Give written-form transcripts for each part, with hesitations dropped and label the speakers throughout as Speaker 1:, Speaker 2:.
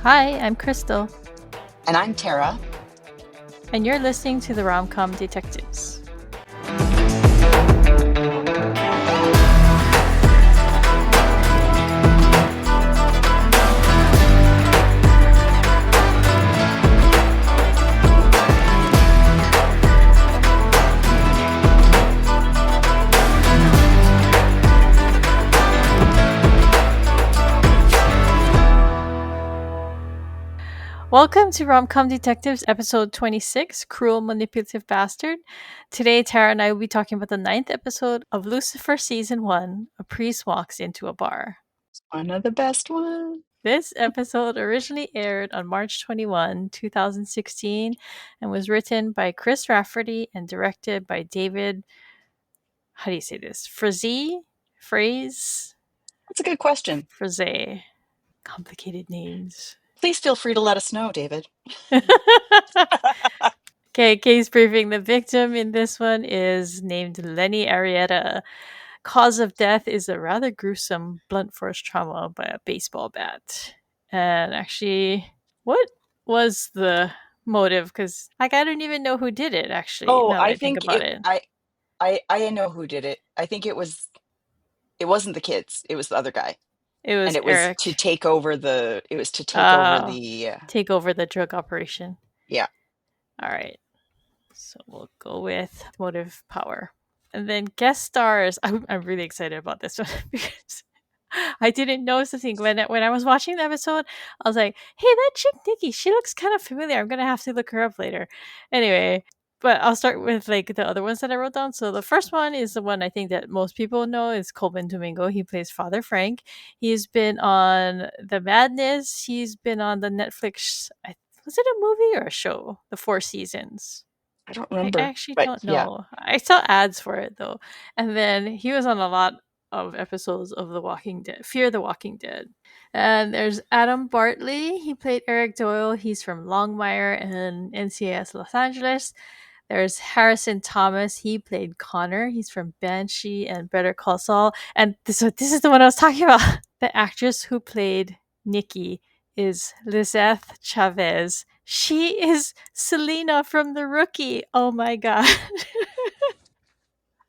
Speaker 1: Hi, I'm Crystal,
Speaker 2: And I'm Tara.
Speaker 1: and you're listening to the Rom-Com Detectives. Welcome to Rom-Com Detectives, episode 26, Cruel Manipulative Bastard. Today, Tara and I will be talking about the 9th episode of Lucifer Season 1, A Priest Walks into a Bar.
Speaker 2: One of the best ones.
Speaker 1: This episode originally aired on March 21, 2016, and was written by Chris Rafferty and directed by David, how do you say this? Phrase?
Speaker 2: That's a good question.
Speaker 1: Fraze. Complicated names.
Speaker 2: Please feel free to let us know, David.
Speaker 1: Okay, case briefing. The victim in this one is named Lenny Arrieta. Cause of death is a rather gruesome blunt force trauma by a baseball bat. And actually, what was the motive? Because I don't even know who did it. Actually,
Speaker 2: Oh,
Speaker 1: now that
Speaker 2: I
Speaker 1: I think
Speaker 2: think
Speaker 1: about it,
Speaker 2: I know who did it. I think it wasn't the kids. It was the other guy.
Speaker 1: it
Speaker 2: And
Speaker 1: was
Speaker 2: it was to
Speaker 1: Eric.
Speaker 2: take over the
Speaker 1: Take over the drug operation.
Speaker 2: yeah.
Speaker 1: All right. So we'll go with motive power. And then guest stars. I'm really excited about this one because I didn't know something when I was watching the episode. I was like, "Hey, that chick Nikki, she looks kind of familiar. I'm gonna have to look her up later." Anyway, but I'll start with like the other ones that I wrote down. So the first one is the one I think that most people know is Colvin Domingo. He plays Father Frank. He's been on The Madness. He's been on the Netflix. Was it a movie or a show? The Four Seasons.
Speaker 2: I don't
Speaker 1: I
Speaker 2: remember.
Speaker 1: actually
Speaker 2: But
Speaker 1: don't
Speaker 2: yeah.
Speaker 1: know. I saw ads for it though. And then he was on a lot of episodes of The Walking Dead, Fear the Walking Dead. And there's Adam Bartley. He played Eric Doyle. He's from Longmire and NCIS Los Angeles. There's Harrison Thomas. He played Connor. He's from Banshee and Better Call Saul. And this is the one I was talking about. The actress who played Nikki is Lizeth Chavez. She is Selena from The Rookie. Oh my god.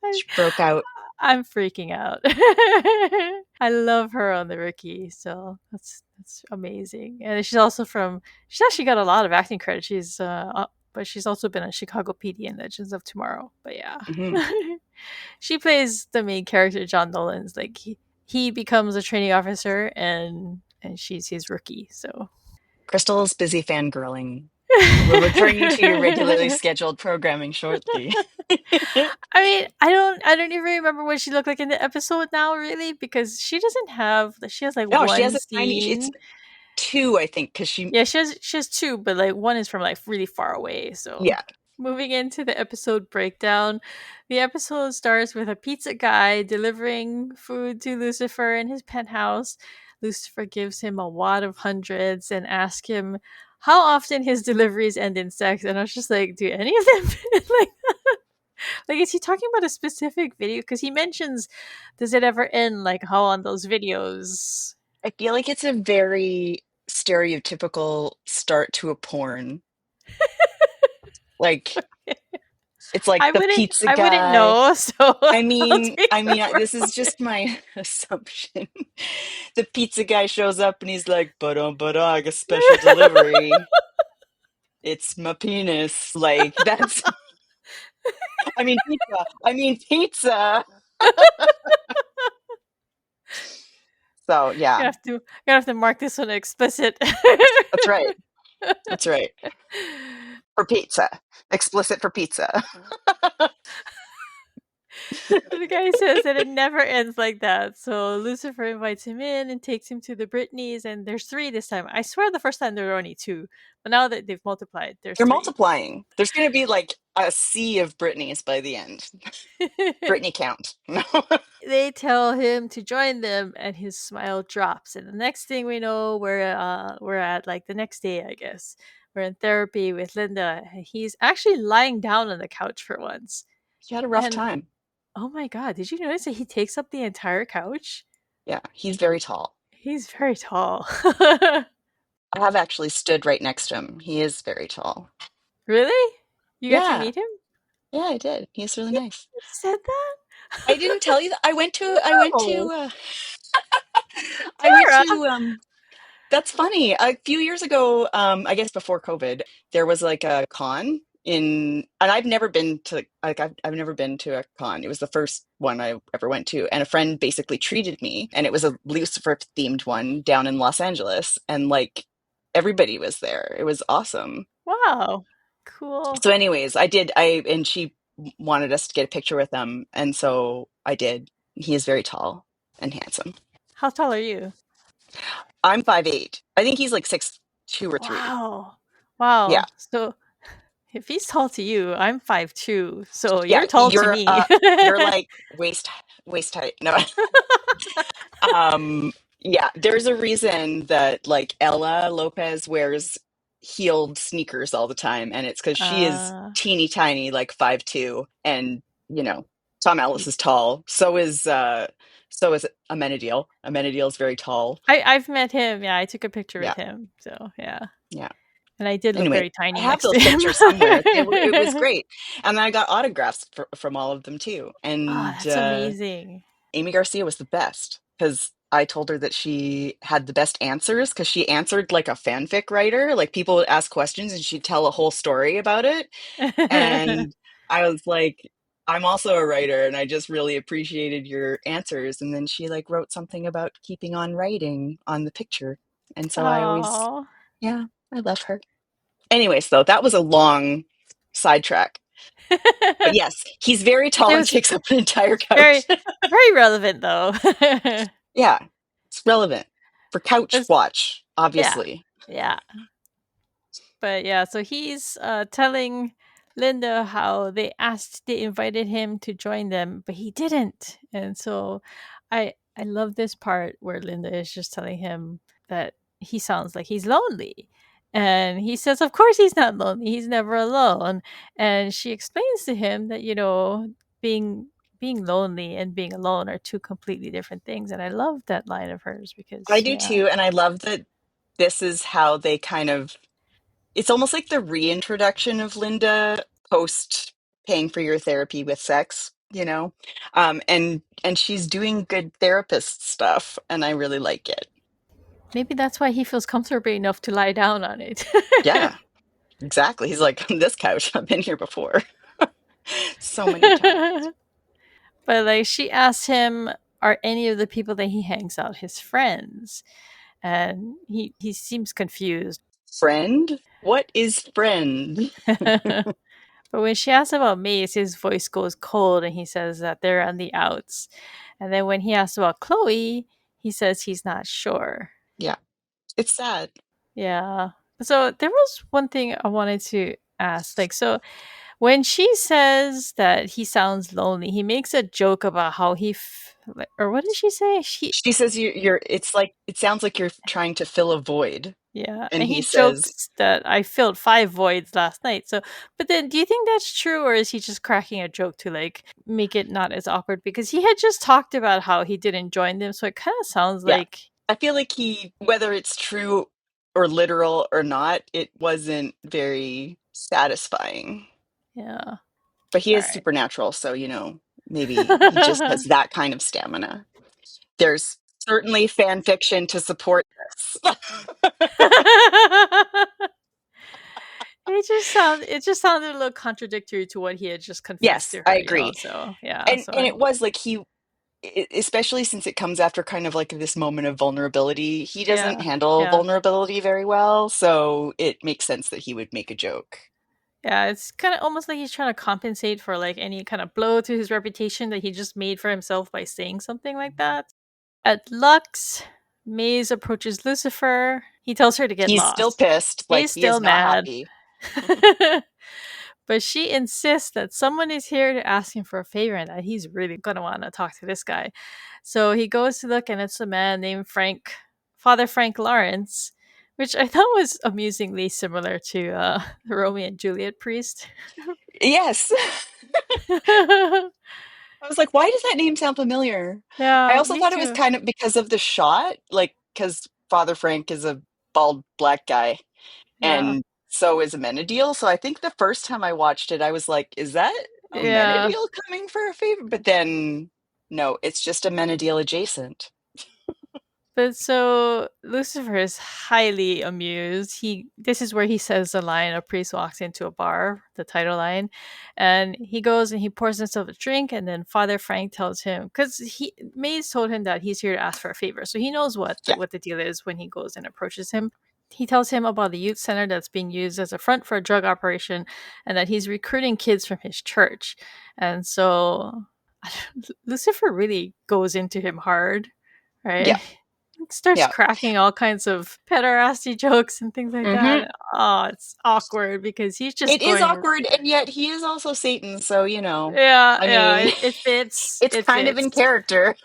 Speaker 1: I,
Speaker 2: She broke out.
Speaker 1: I'm freaking out. I love her on The Rookie, so that's amazing. And she's actually got a lot of acting credits. But she's also been on Chicago PD and Legends of Tomorrow. But yeah.
Speaker 2: Mhm.
Speaker 1: She plays the main character, John Nolan's. Like he becomes a training officer and she's his rookie. So
Speaker 2: Crystal's busy fangirling. You will return to your regularly scheduled programming shortly.
Speaker 1: I mean, I don't even remember what she looked like in the episode now, really, because she has like
Speaker 2: No, she has
Speaker 1: one
Speaker 2: a tiny. It's
Speaker 1: scene.
Speaker 2: two, I think, because she.
Speaker 1: Yeah, she has two, but like one is from like really far away. So
Speaker 2: Yeah.
Speaker 1: moving into the episode breakdown, the episode starts with a pizza guy delivering food to Lucifer in his penthouse. Lucifer gives him a wad of hundreds and asks him how often his deliveries end in sex. And I was just like, do any of them like like is he talking about a specific video? Because he mentions, does it ever end like how on those videos?
Speaker 2: I feel like it's a very stereotypical start to a porn. Like it's like the pizza
Speaker 1: I wouldn't
Speaker 2: guy.
Speaker 1: know, so I'll take that for
Speaker 2: This is just my assumption. The pizza guy shows up and he's like, but I got special delivery. It's my penis. Like that's I mean pizza. I mean pizza. So yeah,
Speaker 1: gonna have to mark this one explicit.
Speaker 2: that's right. That's right. For pizza. Explicit for pizza.
Speaker 1: The guy says that it never ends like that. So Lucifer invites him in and takes him to the Britneys, and there's three this time. I swear the first time there were only two, but now that they've multiplied, there's
Speaker 2: They're
Speaker 1: three.
Speaker 2: multiplying. There's going to be like a sea of Britneys by the end. Britney count.
Speaker 1: They tell him to join them, and his smile drops. And the next thing we know, we're at like the next day, I guess. We're in therapy with Linda. And he's actually lying down on the couch for once.
Speaker 2: He had a rough
Speaker 1: And
Speaker 2: time.
Speaker 1: oh my god, did you notice that he takes up the entire couch?
Speaker 2: Yeah, he's very tall.
Speaker 1: He's very tall.
Speaker 2: I have actually stood right next to him. He is very tall.
Speaker 1: Really? You got to
Speaker 2: Yeah,
Speaker 1: meet him?
Speaker 2: yeah, I did. He's really
Speaker 1: You
Speaker 2: nice.
Speaker 1: said
Speaker 2: I didn't
Speaker 1: that?
Speaker 2: tell you that.
Speaker 1: No.
Speaker 2: I went
Speaker 1: Tara.
Speaker 2: to, that's funny. A few years ago, I guess before COVID, there was like a con and I've never been to a con. It was the first one I ever went to, and a friend basically treated me, and it was a Lucifer themed one down in Los Angeles, and like everybody was there. It was awesome.
Speaker 1: Wow. Cool.
Speaker 2: So, anyways, and she wanted us to get a picture with him, and so I did. He is very tall and handsome.
Speaker 1: How tall are you?
Speaker 2: I'm 5'8". I think he's like 6'2" or 3.
Speaker 1: Wow.
Speaker 2: Yeah.
Speaker 1: Wow. So if he's tall to you, I'm 5'2", so
Speaker 2: Yeah,
Speaker 1: you're tall to me.
Speaker 2: you're like waist height. No. Yeah, there's a reason that like Ella Lopez wears heeled sneakers all the time, and it's because she is
Speaker 1: Uh,
Speaker 2: teeny tiny, like 5'2", and you know, Tom Ellis
Speaker 1: y-
Speaker 2: is tall. So is Amenadiel. Amenadiel is very tall.
Speaker 1: I've met him. Yeah, I took a picture with
Speaker 2: Yeah,
Speaker 1: him. So yeah,
Speaker 2: yeah.
Speaker 1: and I did look
Speaker 2: Anyway,
Speaker 1: very
Speaker 2: I
Speaker 1: tiny
Speaker 2: have
Speaker 1: next to
Speaker 2: those
Speaker 1: him.
Speaker 2: pictures somewhere. It was great, and I got autographs from all of them too.
Speaker 1: Oh,
Speaker 2: And
Speaker 1: that's amazing.
Speaker 2: Amy Garcia was the best because I told her that she had the best answers because she answered like a fanfic writer. Like people would ask questions and she'd tell a whole story about it. And I was like, I'm also a writer and I just really appreciated your answers. And then she like wrote something about keeping on writing on the picture. And so
Speaker 1: Oh.
Speaker 2: yeah, I love her. Anyways, though, that was a long sidetrack. But yes, he's very tall
Speaker 1: It
Speaker 2: and
Speaker 1: was
Speaker 2: takes up an entire
Speaker 1: very,
Speaker 2: couch.
Speaker 1: very relevant though.
Speaker 2: Yeah, it's relevant for couch
Speaker 1: It's,
Speaker 2: watch,
Speaker 1: yeah,
Speaker 2: obviously.
Speaker 1: yeah. But yeah, so he's telling Linda how they invited him to join them, but he didn't. And so I love this part where Linda is just telling him that he sounds like he's lonely. And he says, of course he's not lonely. He's never alone. And she explains to him that, being being lonely and being alone are two completely different things. And I love that line of hers
Speaker 2: I
Speaker 1: because
Speaker 2: do
Speaker 1: yeah.
Speaker 2: too, and I love that this is how they kind of it's almost like the reintroduction of Linda post paying for your therapy with sex, you know? And she's doing good therapist stuff, and I really like it.
Speaker 1: Maybe that's why he feels comfortable enough to lie down on it.
Speaker 2: Yeah, exactly. He's like, this couch, I've been here before so many times.
Speaker 1: But like she asks him, are any of the people that he hangs out his friends? And he seems confused.
Speaker 2: Friend? What is friend?
Speaker 1: But when she asks about Mace, his voice goes cold and he says that they're on the outs. And then when he asks about Chloe, he says he's not sure.
Speaker 2: Yeah, it's sad.
Speaker 1: Yeah. So there was one thing I wanted to ask. Like, so when she says that he sounds lonely, he makes a joke about how or what did she say?
Speaker 2: She says it's like it sounds like you're trying to fill a void.
Speaker 1: Yeah,
Speaker 2: And
Speaker 1: and
Speaker 2: he
Speaker 1: he
Speaker 2: says,
Speaker 1: jokes that I filled 5 voids last night. So, but then do you think that's true, or is he just cracking a joke to like make it not as awkward? Because he had just talked about how he didn't join them, so it kind of sounds
Speaker 2: yeah.
Speaker 1: like,
Speaker 2: I feel like whether it's true or literal or not, it wasn't very satisfying.
Speaker 1: yeah,
Speaker 2: But he
Speaker 1: all
Speaker 2: is
Speaker 1: right.
Speaker 2: supernatural, so, maybe he just has that kind of stamina. There's certainly fan fiction to support this.
Speaker 1: It just sounded a little contradictory to what he had just confessed
Speaker 2: Yes,
Speaker 1: to
Speaker 2: I
Speaker 1: her,
Speaker 2: agree.
Speaker 1: So yeah,
Speaker 2: And it was like especially since it comes after kind of like this moment of vulnerability, he doesn't
Speaker 1: yeah,
Speaker 2: handle
Speaker 1: yeah.
Speaker 2: vulnerability very well, so it makes sense that he would make a joke.
Speaker 1: Yeah, it's kind of almost like he's trying to compensate for like any kind of blow to his reputation that he just made for himself by saying something like that. At Lux, Maze approaches Lucifer. He tells her to get
Speaker 2: He's still
Speaker 1: lost.
Speaker 2: pissed, like
Speaker 1: He's
Speaker 2: he is
Speaker 1: still
Speaker 2: not
Speaker 1: mad.
Speaker 2: happy.
Speaker 1: But she insists that someone is here to ask him for a favor and that he's really gonna want to talk to this guy. So he goes to look and it's a man named Father Frank Lawrence, which I thought was amusingly similar to the Romeo and Juliet priest.
Speaker 2: Yes. I was like, why does that name sound familiar? I
Speaker 1: Yeah,
Speaker 2: also
Speaker 1: me
Speaker 2: thought it was
Speaker 1: too.
Speaker 2: kind of because of the shot, like because Father Frank is a bald black guy.
Speaker 1: Yeah.
Speaker 2: And so is Amenadiel. So I think the first time I watched it, I was like, is that
Speaker 1: Yeah.
Speaker 2: Amenadiel coming for a favor? But then, no, it's just Amenadiel adjacent.
Speaker 1: But so Lucifer is highly amused. This is where he says the line, a priest walks into a bar, the title line, and he goes and he pours himself a drink, and then Father Frank tells him, because he Maze told him that he's here to ask for a favor. So he knows
Speaker 2: Yeah.
Speaker 1: what the deal is when he goes and approaches him. He tells him about the youth center that's being used as a front for a drug operation and that he's recruiting kids from his church. And so Lucifer really goes into him hard,
Speaker 2: Yeah.
Speaker 1: right? Starts
Speaker 2: Yeah.
Speaker 1: cracking all kinds of pederasty jokes and things like
Speaker 2: Hmm.
Speaker 1: that. Oh, it's awkward because he's just
Speaker 2: It is
Speaker 1: going.
Speaker 2: awkward, and yet he is also Satan. So,
Speaker 1: Yeah,
Speaker 2: I
Speaker 1: yeah,
Speaker 2: mean,
Speaker 1: it fits.
Speaker 2: it's
Speaker 1: It
Speaker 2: kind of in
Speaker 1: fits.
Speaker 2: character.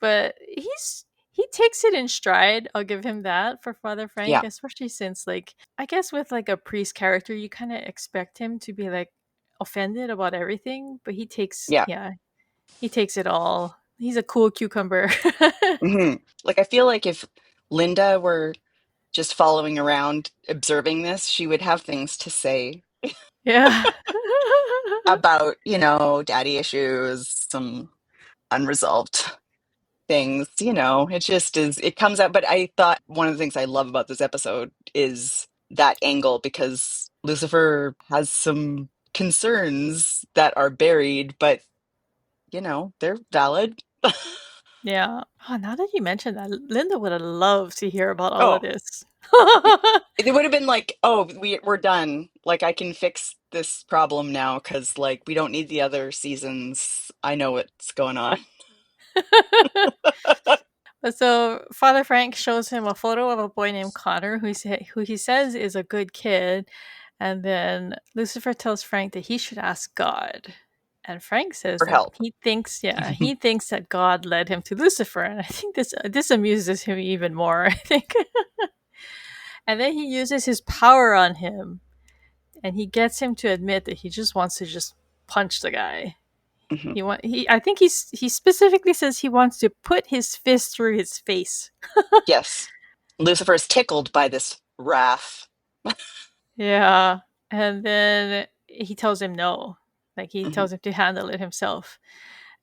Speaker 1: But he takes it in stride. I'll give him that for Father Frank,
Speaker 2: Yeah.
Speaker 1: especially since, like, I guess with like a priest character, you kind of expect him to be like offended about everything, but
Speaker 2: Yeah.
Speaker 1: he takes it all. He's a cool cucumber.
Speaker 2: Hmm. Like, I feel like if Linda were just following around observing this, she would have things to say
Speaker 1: Yeah.
Speaker 2: about, daddy issues, some unresolved things, it just is, it comes out. But I thought one of the things I love about this episode is that angle, because Lucifer has some concerns that are buried, but, they're valid.
Speaker 1: Yeah. Oh, now that you mention that, Linda would have loved to hear about all of
Speaker 2: Oh,
Speaker 1: this.
Speaker 2: it would have been like, oh, we're done. Like, I can fix this problem now because, like, we don't need the other seasons. I know what's going on.
Speaker 1: But so Father Frank shows him a photo of a boy named Connor, who he says is a good kid, and then Lucifer tells Frank that he should ask God. And Frank says
Speaker 2: For
Speaker 1: that
Speaker 2: help.
Speaker 1: he thinks that God led him to Lucifer, and I think this amuses him even more. I think, and then he uses his power on him, and he gets him to admit that he just wants to just punch the guy.
Speaker 2: Mhm.
Speaker 1: He I think he specifically says he wants to put his fist through his face.
Speaker 2: Yes. Lucifer is tickled by this wrath.
Speaker 1: Yeah. And then he tells him no. Like he
Speaker 2: Mhm.
Speaker 1: tells him to handle it himself.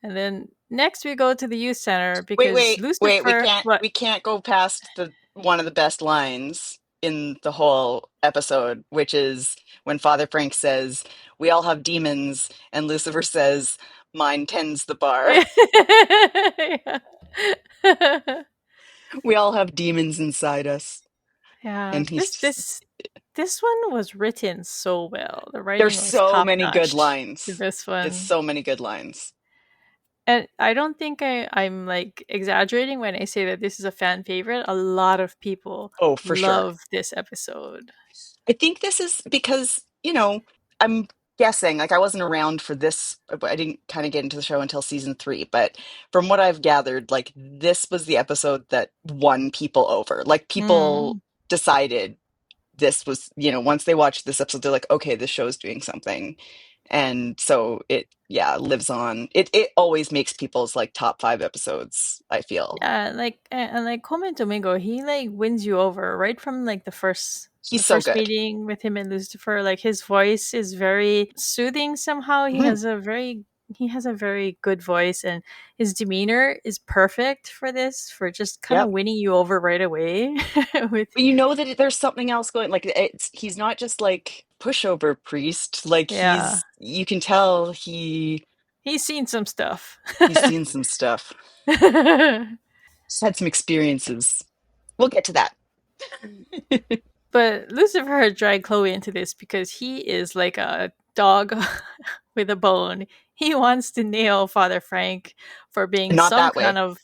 Speaker 1: And then next we go to the youth center
Speaker 2: Wait,
Speaker 1: because
Speaker 2: wait, wait. We
Speaker 1: Lucifer
Speaker 2: can't
Speaker 1: what?
Speaker 2: we can't go past the one of the best lines in the whole episode, which is when Father Frank says, "We all have demons," and Lucifer says, "Mine tends the bar."
Speaker 1: Yeah.
Speaker 2: We all have demons inside us.
Speaker 1: Yeah.
Speaker 2: And he's just,
Speaker 1: This one was written so well. The
Speaker 2: there's
Speaker 1: writing was
Speaker 2: so
Speaker 1: top
Speaker 2: many good
Speaker 1: notch to
Speaker 2: lines.
Speaker 1: this
Speaker 2: It's
Speaker 1: one.
Speaker 2: so many good lines.
Speaker 1: And I don't think I'm like exaggerating when I say that this is a fan favorite. A lot of people
Speaker 2: Oh, for sure.
Speaker 1: love this episode.
Speaker 2: I think this is because, I'm guessing, like, I wasn't around for this. I didn't kind of get into the show until season 3, but from what I've gathered, like, this was the episode that won people over. Like, people
Speaker 1: Mm.
Speaker 2: decided this was, once they watched this episode, they're like, okay, this show's doing something. And so it, yeah, lives on. It always makes people's like top 5 episodes, I feel.
Speaker 1: Yeah, like Coleman Domingo, he like wins you over right from like the
Speaker 2: He's so
Speaker 1: first
Speaker 2: good.
Speaker 1: meeting with him and Lucifer. Like his voice is very soothing somehow.
Speaker 2: Mhm.
Speaker 1: He has a very good voice, and his demeanor is perfect for this, for just kind of
Speaker 2: Yep.
Speaker 1: winning you over right away with
Speaker 2: But that there's something else going. Like, he's not just like pushover priest. Like,
Speaker 1: yeah.
Speaker 2: you can tell
Speaker 1: He's seen some stuff.
Speaker 2: he's seen some stuff. He's had some experiences. We'll get to that.
Speaker 1: But Lucifer had dragged Chloe into this because he is like a dog with a bone. He wants to nail Father Frank for being
Speaker 2: Not
Speaker 1: some
Speaker 2: that
Speaker 1: kind
Speaker 2: way.
Speaker 1: of.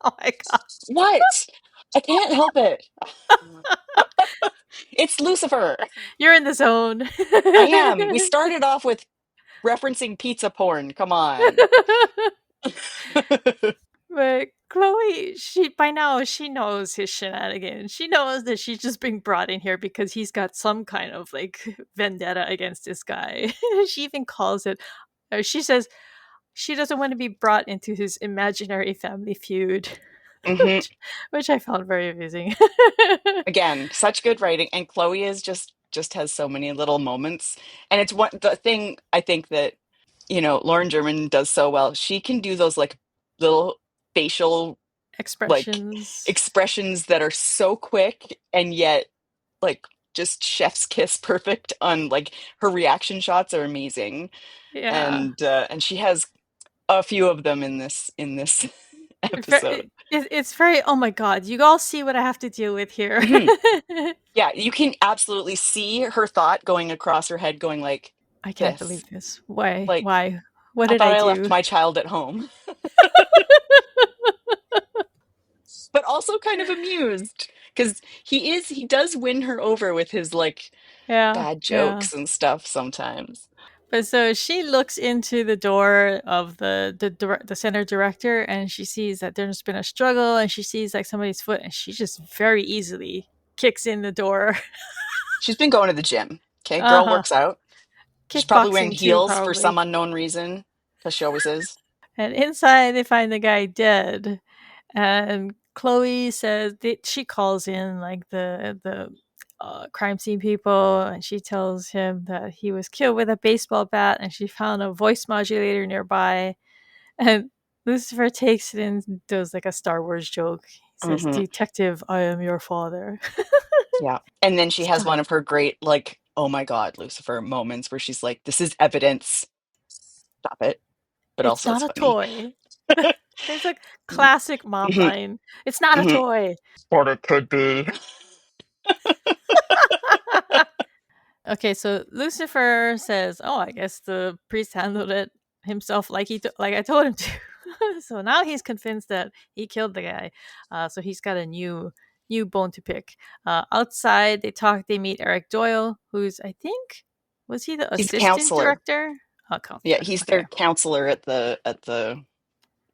Speaker 1: Oh my god.
Speaker 2: What? I can't help it. It's Lucifer.
Speaker 1: You're in the zone.
Speaker 2: I am. We started off with referencing pizza porn. Come on.
Speaker 1: But Chloe, she by now she knows his shenanigans. She knows that she's just being brought in here because he's got some kind of like vendetta against this guy. She even calls it. She says, she doesn't want to be brought into his imaginary family feud,
Speaker 2: Hmm.
Speaker 1: which I found very amusing.
Speaker 2: Again, such good writing, and Chloe is just has so many little moments, and it's one the thing I think that Lauren German does so well. She can do those like little facial like
Speaker 1: Expressions.
Speaker 2: expressions that are so quick and yet like just chef's kiss perfect on like her reaction shots are amazing,
Speaker 1: Yeah.
Speaker 2: and she has a few of them in this episode.
Speaker 1: It's very, oh my god, you all see what I have to deal with here.
Speaker 2: Hmm. Yeah, you can absolutely see her thought going across her head, going like
Speaker 1: I can't
Speaker 2: this.
Speaker 1: believe this. Why?
Speaker 2: Like,
Speaker 1: Why? What
Speaker 2: I
Speaker 1: did
Speaker 2: thought
Speaker 1: I
Speaker 2: I left
Speaker 1: do?
Speaker 2: my child at home, but also kind of amused because he does win her over with his like
Speaker 1: Yeah,
Speaker 2: bad
Speaker 1: yeah.
Speaker 2: jokes and stuff sometimes.
Speaker 1: But so she looks into the door of the center director, and she sees that there's been a struggle, and she sees like somebody's foot, and she just very easily kicks in the door.
Speaker 2: She's been going to the gym. Okay,
Speaker 1: Uh
Speaker 2: girl
Speaker 1: huh.
Speaker 2: works out. She's probably wearing
Speaker 1: Kickboxing too,
Speaker 2: heels for some
Speaker 1: probably.
Speaker 2: unknown reason, because she always is.
Speaker 1: And inside, they find the guy dead. And Chloe says that she calls in like the crime scene people, and she tells him that he was killed with a baseball bat, and she found a voice modulator nearby. And Lucifer takes it and does like a Star Wars joke. He says,
Speaker 2: Hmm.
Speaker 1: "Detective, I am your father."
Speaker 2: Yeah. And then she has
Speaker 1: Stop.
Speaker 2: one of her great, like, oh my God, Lucifer moments where she's like, this is evidence. Stop it. But
Speaker 1: It's
Speaker 2: also
Speaker 1: not
Speaker 2: it's
Speaker 1: a
Speaker 2: funny.
Speaker 1: toy. It's a classic mom
Speaker 2: Hmm.
Speaker 1: line. It's not a
Speaker 2: Hmm.
Speaker 1: toy.
Speaker 2: Or it could be.
Speaker 1: Okay, so Lucifer says, "Oh, I guess the priest handled it himself, like like I told him to." So now he's convinced that he killed the guy. So he's got a new bone to pick. Outside, they talk. They meet Eric Doyle, who's I think was he the
Speaker 2: He's a
Speaker 1: assistant
Speaker 2: counselor.
Speaker 1: director? Oh,
Speaker 2: Yeah,
Speaker 1: counselor.
Speaker 2: he's their
Speaker 1: Okay.
Speaker 2: counselor at the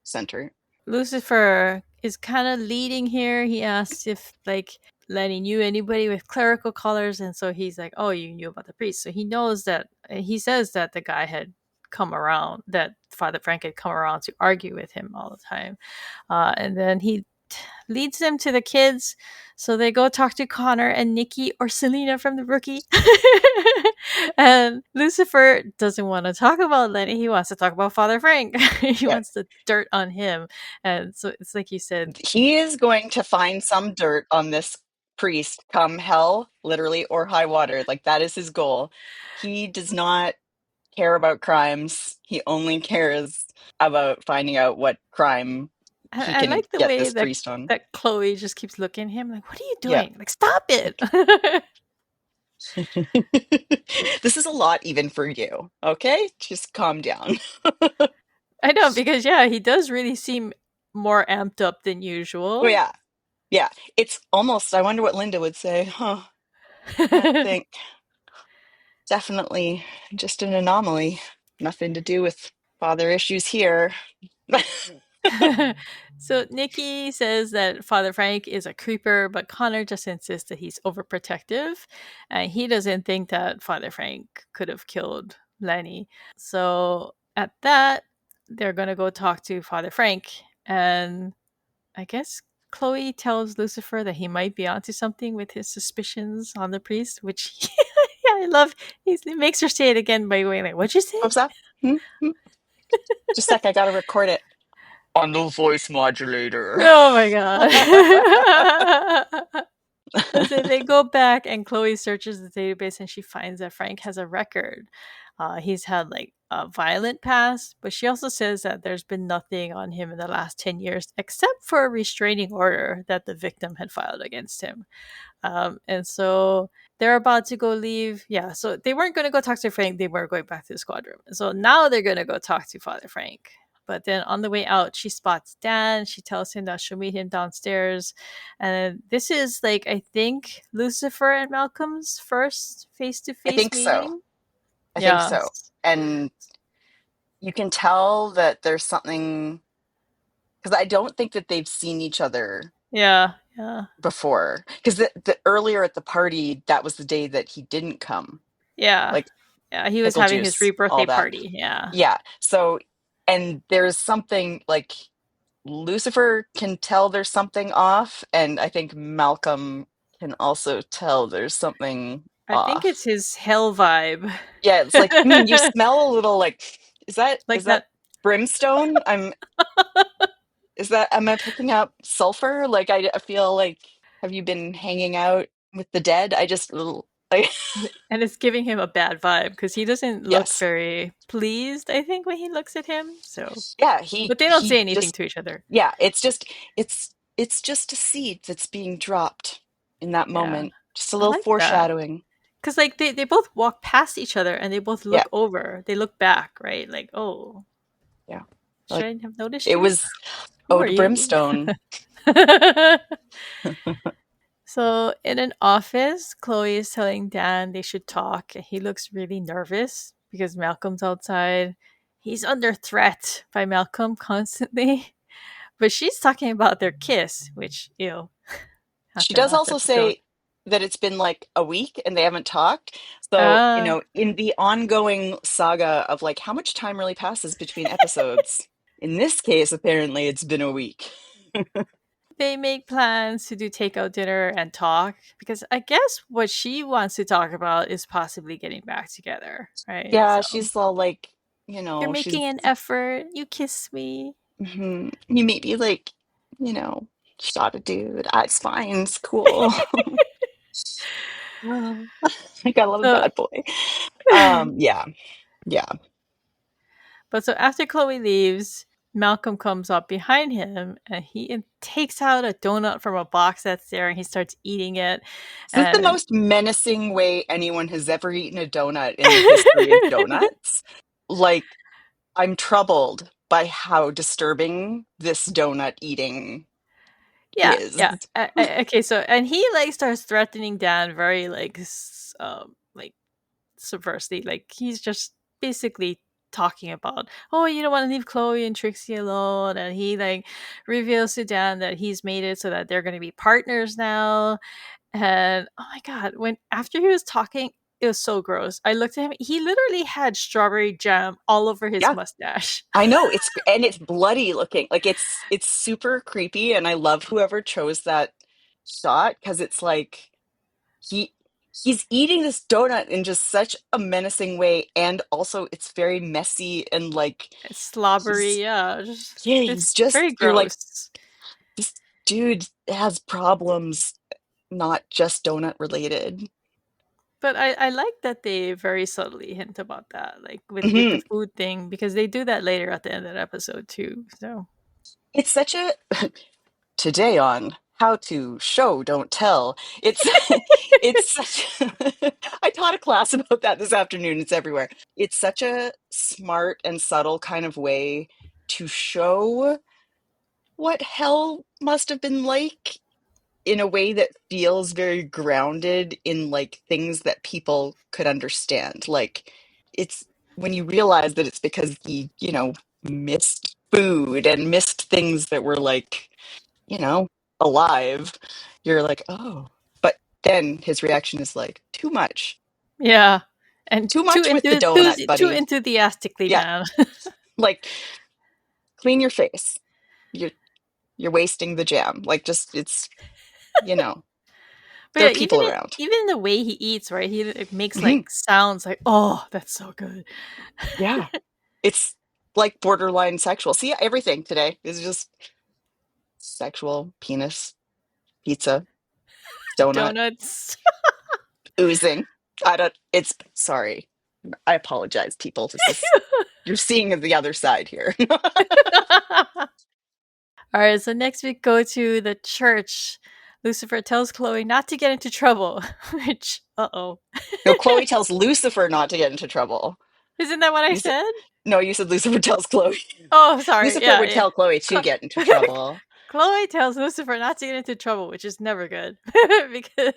Speaker 2: center.
Speaker 1: Lucifer is kind of leading here. He asks if like Lenny knew anybody with clerical colors, and so he's like, "Oh, you knew about the priest." So he knows that he says that the guy had come around, that Father Frank had come around to argue with him all the time, and then he leads them to the kids. So they go talk to Connor and Nikki or Selena from the rookie. And Lucifer doesn't want to talk about Lenny. He wants to talk about Father Frank. He
Speaker 2: Yeah.
Speaker 1: wants the dirt on him. And so it's like you said.
Speaker 2: He is going to find some dirt on this priest come hell, literally, or high water. Like that is his goal. He does not care about crimes. He only cares about finding out what crime he
Speaker 1: I
Speaker 2: can
Speaker 1: like the
Speaker 2: get
Speaker 1: way
Speaker 2: this
Speaker 1: that
Speaker 2: priest on.
Speaker 1: Chloe just keeps looking at him like, "What are you
Speaker 2: Yeah.
Speaker 1: doing? Like, stop it!"
Speaker 2: Like, this is a lot even for you. Okay? Just calm down.
Speaker 1: I know, because yeah, he does really seem more amped up than
Speaker 2: Oh
Speaker 1: usual.
Speaker 2: yeah. Yeah. It's almost I wonder what Linda would say. Huh. I think definitely just an anomaly. Nothing to do with father issues here.
Speaker 1: So Nikki says that Father Frank is a creeper, but Connor just insists that he's overprotective, and he doesn't think that Father Frank could have killed Lenny. So at that, they're gonna go talk to Father Frank, and I guess Chloe tells Lucifer that he might be onto something with his suspicions on the priest, which yeah, I love. He makes her say it again by going like, "What'd you say?"
Speaker 2: What's that? Hmm? Hmm? Just a sec, I gotta record it. On the voice modulator.
Speaker 1: Oh my god. So they go back, and Chloe searches the database, and she finds that Frank has a record. He's had like a violent past, but she also says that there's been nothing on him in the last 10 years except for a restraining order that the victim had filed against him. And so they're about to go leave. Yeah, so they weren't going to go talk to Frank. They were going back to the squad room. So now they're going to go talk to Father Frank. But then on the way out, she spots Dan. She tells him that she'll meet him downstairs. And this is like, I think, Lucifer and Malcolm's first face to
Speaker 2: I
Speaker 1: face
Speaker 2: think so.
Speaker 1: meeting.
Speaker 2: I think
Speaker 1: Yeah.
Speaker 2: so. And you can tell that there's something because I don't think that they've seen each other
Speaker 1: Yeah. Yeah.
Speaker 2: before. Because the earlier at the party, that was the day that he didn't come,
Speaker 1: Yeah.
Speaker 2: like
Speaker 1: Yeah. He was
Speaker 2: pickle
Speaker 1: having his
Speaker 2: juice, all
Speaker 1: rebirthday
Speaker 2: that.
Speaker 1: party. Yeah.
Speaker 2: Yeah. So And there's something like Lucifer can tell there's something off, and I think Malcolm can also tell there's something
Speaker 1: I think it's
Speaker 2: off.
Speaker 1: his hell vibe.
Speaker 2: Yeah, it's like, you smell a little like, is
Speaker 1: Like
Speaker 2: that
Speaker 1: that.
Speaker 2: brimstone? Is that, am I picking up sulfur? Like I feel like, have you been hanging out with the dead? I just like
Speaker 1: And it's giving him a bad vibe because he doesn't look
Speaker 2: yes.
Speaker 1: very pleased, I think, when he looks at him. So,
Speaker 2: Yeah,
Speaker 1: but they don't say
Speaker 2: he
Speaker 1: anything
Speaker 2: just,
Speaker 1: to each other.
Speaker 2: yeah, it's just a seed that's being dropped in that
Speaker 1: Yeah.
Speaker 2: moment. Just a
Speaker 1: I
Speaker 2: little
Speaker 1: like that.
Speaker 2: foreshadowing.
Speaker 1: Because, like, they both walk past each other and they both
Speaker 2: Yeah,
Speaker 1: look over. They look back, right? Like, oh,
Speaker 2: yeah.
Speaker 1: should
Speaker 2: Like
Speaker 1: I have noticed
Speaker 2: it
Speaker 1: you?
Speaker 2: was
Speaker 1: Who are
Speaker 2: Ode
Speaker 1: you?
Speaker 2: Brimstone.
Speaker 1: So, in an office, Chloe is telling Dan they should talk. And he looks really nervous because Malcolm's outside. He's under threat by Malcolm constantly. But she's talking about their kiss, which, ew,
Speaker 2: She
Speaker 1: happened
Speaker 2: does
Speaker 1: last
Speaker 2: also
Speaker 1: episode.
Speaker 2: say that it's been like a week and they haven't talked. So,
Speaker 1: Uh,
Speaker 2: in the ongoing saga of like how much time really passes between episodes, in this case, apparently it's been a week.
Speaker 1: they make plans to do takeout dinner and talk because I guess what she wants to talk about is possibly getting back together, right?
Speaker 2: Yeah,
Speaker 1: So
Speaker 2: she's all like,
Speaker 1: you're
Speaker 2: she's,
Speaker 1: making an effort. You kiss me.
Speaker 2: you may be like, you know, shot a dude. Ah, it's fine. It's cool. Oh, I gotta love a
Speaker 1: So,
Speaker 2: bad boy. Yeah, yeah.
Speaker 1: but so after Chloe leaves, Malcolm comes up behind him and takes out a donut from a box that's there and he starts eating it.
Speaker 2: Is this the
Speaker 1: And
Speaker 2: most menacing way anyone has ever eaten a donut in the history of donuts? Like, I'm troubled by how disturbing this donut eating
Speaker 1: yeah,
Speaker 2: is.
Speaker 1: yeah. Okay, so and he like starts threatening Dan very like subversively. Like he's just basically talking about, oh, you don't want to leave Chloe and Trixie alone, and he like reveals to Dan that he's made it so that they're going to be partners now. And oh my god, when after he was talking, it was so gross. I looked at him; he literally had strawberry jam all over his
Speaker 2: Yeah,
Speaker 1: mustache.
Speaker 2: I know it's bloody looking. Like it's super creepy, and I love whoever chose that shot because it's like he he's eating this donut in just such a menacing way, and also it's very messy and like
Speaker 1: It's slobbery,
Speaker 2: he's
Speaker 1: yeah. Just,
Speaker 2: yeah,
Speaker 1: it's
Speaker 2: he's just
Speaker 1: very
Speaker 2: you're like,
Speaker 1: gross.
Speaker 2: this dude has problems, not just donut related.
Speaker 1: But I like that they very subtly hint about that, like with the
Speaker 2: Mhm.
Speaker 1: food thing, because they do that later at the end of the episode too. So
Speaker 2: It's such a today on how to show don't tell. It's it's such I taught a class about that this afternoon. It's everywhere. It's such a smart and subtle kind of way to show what hell must have been like in a way that feels very grounded in like things that people could understand. Like it's when you realize that it's because he, missed food and missed things that were like, you know, alive, you're like, oh. But then his reaction is like, too much.
Speaker 1: yeah, and
Speaker 2: Too much with the donut,
Speaker 1: too
Speaker 2: buddy.
Speaker 1: enthusiastically,
Speaker 2: Yeah.
Speaker 1: Dan.
Speaker 2: Like, clean your face. You're you're wasting the jam. Like just you know,
Speaker 1: But
Speaker 2: there are
Speaker 1: yeah,
Speaker 2: people around.
Speaker 1: even the way he eats, right? He it makes
Speaker 2: Mhm.
Speaker 1: like sounds like, oh, that's so good.
Speaker 2: Yeah. It's like borderline sexual. See, everything today is just sexual, penis, pizza, donut,
Speaker 1: Donuts.
Speaker 2: oozing. I don't, it's, sorry. I apologize, people. This is, you're seeing the other side here.
Speaker 1: All right, so next we go to the church. Lucifer tells Chloe not to get into trouble, which, uh oh.
Speaker 2: No, Chloe tells Lucifer not to get into trouble.
Speaker 1: Isn't that what I
Speaker 2: You said,
Speaker 1: said?
Speaker 2: no, you said Lucifer tells Chloe.
Speaker 1: Oh, sorry.
Speaker 2: Lucifer
Speaker 1: Yeah,
Speaker 2: would
Speaker 1: yeah.
Speaker 2: tell Chloe to
Speaker 1: Chlo-
Speaker 2: get into trouble.
Speaker 1: Chloe tells Lucifer not to get into trouble, which is never good. because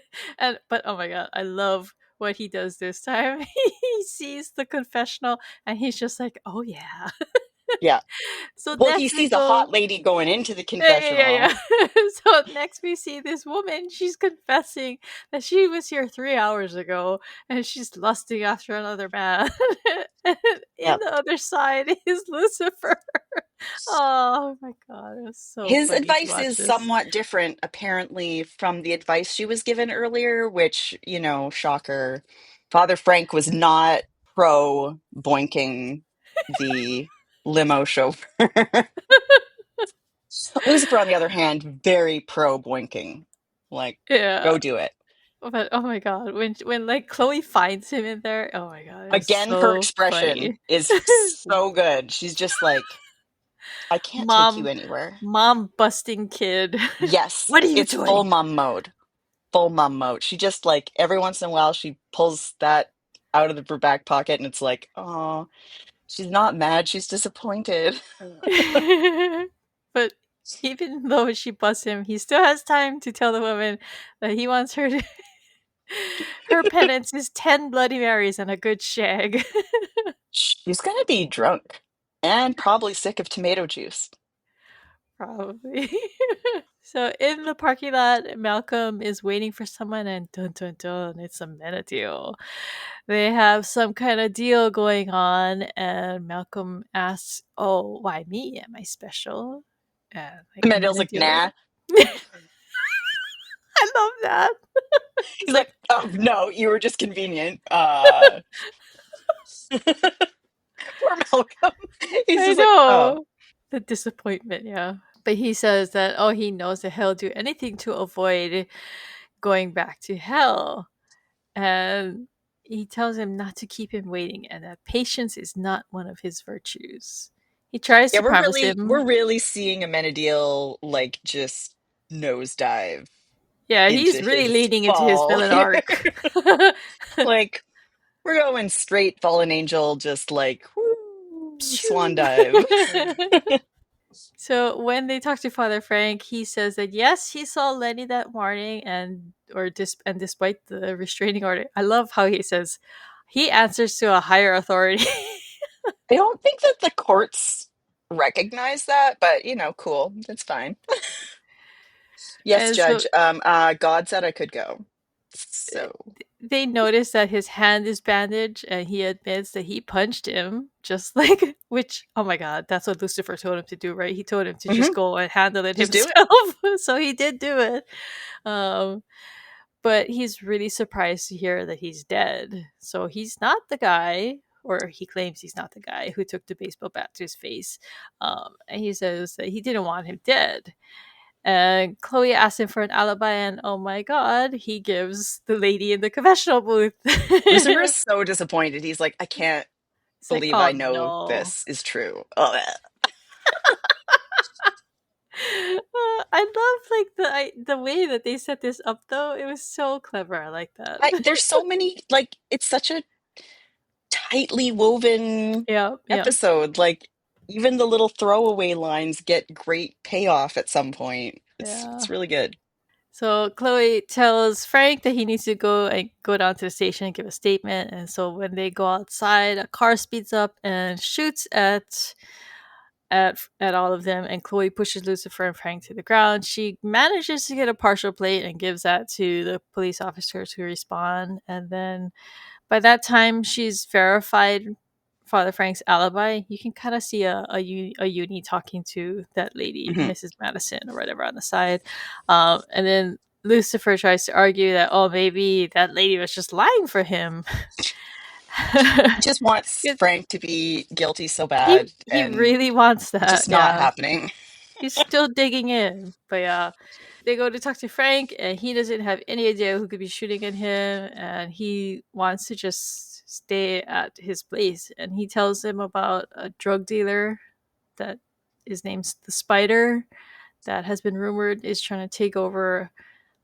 Speaker 1: but oh my god, I love what he does this time. He sees the confessional and he's just like, "Oh yeah."
Speaker 2: Yeah.
Speaker 1: So
Speaker 2: Well, he
Speaker 1: next we
Speaker 2: sees a
Speaker 1: go.
Speaker 2: hot lady going into the
Speaker 1: Yeah.
Speaker 2: confessional.
Speaker 1: So next we see this woman. She's confessing that she was here 3 hours ago, and she's lusting after another man. And in
Speaker 2: Yeah.
Speaker 1: the other side is Lucifer. Oh my god, it was so
Speaker 2: His
Speaker 1: funny to
Speaker 2: advice
Speaker 1: watch
Speaker 2: is
Speaker 1: this.
Speaker 2: somewhat different, apparently, from the advice she was given earlier, which, shocker. Father Frank was not pro boinking the limo chauffeur. Lucifer, on the other hand, very pro boinking. Like,
Speaker 1: Yeah,
Speaker 2: go do it.
Speaker 1: but oh my god, when like Chloe finds him in there, oh my god, it's
Speaker 2: Again, her
Speaker 1: so
Speaker 2: expression
Speaker 1: funny.
Speaker 2: is so good. She's just like, I can't take you
Speaker 1: mom,
Speaker 2: anywhere.
Speaker 1: mom busting kid.
Speaker 2: Yes,
Speaker 1: What are you
Speaker 2: it's full
Speaker 1: doing?
Speaker 2: mom mode. Full mom mode. She just like every once in a while she pulls that out of her back pocket and it's like, oh, she's not mad, she's disappointed.
Speaker 1: But even though she busts him, he still has time to tell the woman that he wants her to. Her penance is 10 Bloody Marys and a good shag.
Speaker 2: She's gonna be drunk and probably sick of tomato juice.
Speaker 1: Probably. So in the parking lot, Malcolm is waiting for someone, and dun dun dun, it's a meta deal. They have some kind of deal going on, and Malcolm asks, "Oh, why me? Am I special?" And like
Speaker 2: And Mandela's like,
Speaker 1: Amenadiel.
Speaker 2: nah.
Speaker 1: I love that. It's
Speaker 2: He's
Speaker 1: like,
Speaker 2: like, oh no, you were just convenient. Poor Malcolm. He's
Speaker 1: I
Speaker 2: just like, oh.
Speaker 1: know. The disappointment, yeah. But he says that, oh, he knows that he'll do anything to avoid going back to hell. And he tells him not to keep him waiting and that patience is not one of his virtues. He tries
Speaker 2: Yeah,
Speaker 1: to
Speaker 2: we're
Speaker 1: promise
Speaker 2: really
Speaker 1: him.
Speaker 2: we're really seeing Amenadiel like just nosedive
Speaker 1: Yeah,
Speaker 2: into
Speaker 1: he's really
Speaker 2: his
Speaker 1: leaning into his
Speaker 2: fall
Speaker 1: villain
Speaker 2: here.
Speaker 1: arc.
Speaker 2: Like we're going straight fallen angel, just like whoo, swan
Speaker 1: Pshoo.
Speaker 2: dive.
Speaker 1: So when they talk to Father Frank, he says that yes, he saw Lenny that morning, and despite the restraining order, I love how he says he answers to a higher authority.
Speaker 2: I don't think that the courts recognize that, but cool. That's fine. Yes,
Speaker 1: And so
Speaker 2: Judge. God said I could go. So
Speaker 1: they notice that his hand is bandaged, and he admits that he punched him, just like which oh my god, that's what Lucifer told him to do, right? He told him to just
Speaker 2: mhm,
Speaker 1: go and handle it
Speaker 2: just do it.
Speaker 1: himself, so he did do it. Um, but he's really surprised to hear that he's dead. So he's not the guy, or he claims he's not the guy who took the baseball bat to his face. And he says that he didn't want him dead. And Chloe asks him for an alibi, and oh my god, he gives the lady in the confessional booth.
Speaker 2: Lucifer is
Speaker 1: It's
Speaker 2: so disappointed. He's like, I can't
Speaker 1: like,
Speaker 2: believe I
Speaker 1: oh
Speaker 2: know
Speaker 1: no.
Speaker 2: this is true. Oh,
Speaker 1: I love like the way that they set this up though. It was so clever. I like that.
Speaker 2: there's so many, like, it's such a tightly woven
Speaker 1: Yeah, yeah,
Speaker 2: episode. Like, even the little throwaway lines get great payoff at some point. It's
Speaker 1: yeah.
Speaker 2: really good.
Speaker 1: So Chloe tells Frank that he needs to go down to the station and give a statement. And so when they go outside, a car speeds up and shoots at all of them. And Chloe pushes Lucifer and Frank to the ground. She manages to get a partial plate and gives that to the police officers who respond. And then by that time, she's verified Father Frank's alibi. You can kind of see a uni talking to that lady,
Speaker 2: Mhm.
Speaker 1: Mrs. Madison or whatever on the side. And then Lucifer tries to argue that, oh, maybe that lady was just lying for him.
Speaker 2: He just wants Frank to be guilty so
Speaker 1: he
Speaker 2: bad,
Speaker 1: he
Speaker 2: and
Speaker 1: really wants
Speaker 2: it's
Speaker 1: that.
Speaker 2: just not
Speaker 1: Yeah.
Speaker 2: happening.
Speaker 1: He's still digging in. But yeah, they go to talk to Frank, and he doesn't have any idea who could be shooting at him, and he wants to just stay at his place. And he tells him about a drug dealer that his name's the Spider, that has been rumored is trying to take over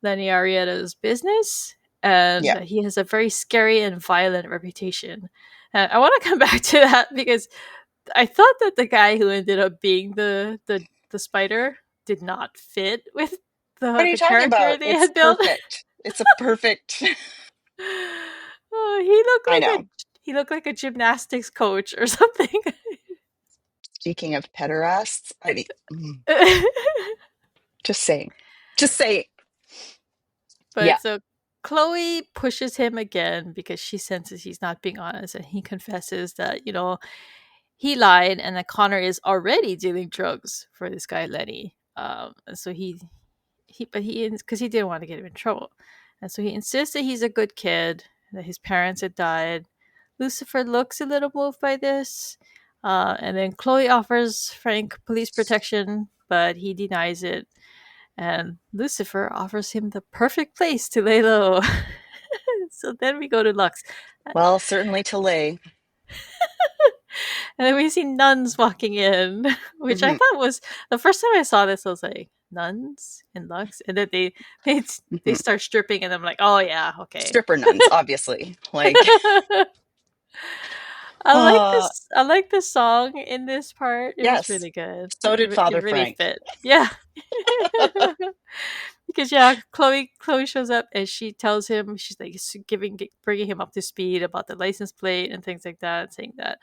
Speaker 1: Lenny Arietta's business, and
Speaker 2: Yeah.
Speaker 1: that he has a very scary and violent reputation. And I want to come back to that because I thought that the guy who ended up being the spider did not fit with
Speaker 2: What are you
Speaker 1: the
Speaker 2: talking
Speaker 1: character
Speaker 2: about?
Speaker 1: they
Speaker 2: It's
Speaker 1: had built.
Speaker 2: perfect. It's a perfect.
Speaker 1: Oh, he looked
Speaker 2: I
Speaker 1: like
Speaker 2: know.
Speaker 1: a gymnastics coach or something.
Speaker 2: Speaking of pederasts, I mean, just saying. Just saying. Yeah.
Speaker 1: But so Chloe pushes him again because she senses he's not being honest, and he confesses that, he lied and that Connor is already dealing drugs for this guy Lenny. And so but he because he didn't want to get him in trouble, and so he insists that he's a good kid, that his parents had died. Lucifer looks a little moved by this, and then Chloe offers Frank police protection, but he denies it, and Lucifer offers him the perfect place to lay low. So then we go to Lux.
Speaker 2: Well, certainly to lay.
Speaker 1: And then we see nuns walking in, which I
Speaker 2: Hmm.
Speaker 1: thought was the first time I saw this. I was like, nuns in Lux, and then they
Speaker 2: Hmm.
Speaker 1: start stripping, and I'm like, oh yeah, okay.
Speaker 2: Stripper nuns, obviously. Like,
Speaker 1: I like
Speaker 2: uh,
Speaker 1: this. I like the song in this part. It was
Speaker 2: yes.
Speaker 1: really good.
Speaker 2: So did
Speaker 1: It
Speaker 2: Father
Speaker 1: really
Speaker 2: Frank.
Speaker 1: fit. Yeah. Because yeah, Chloe shows up and she tells him, she's like bringing him up to speed about the license plate and things like that, saying that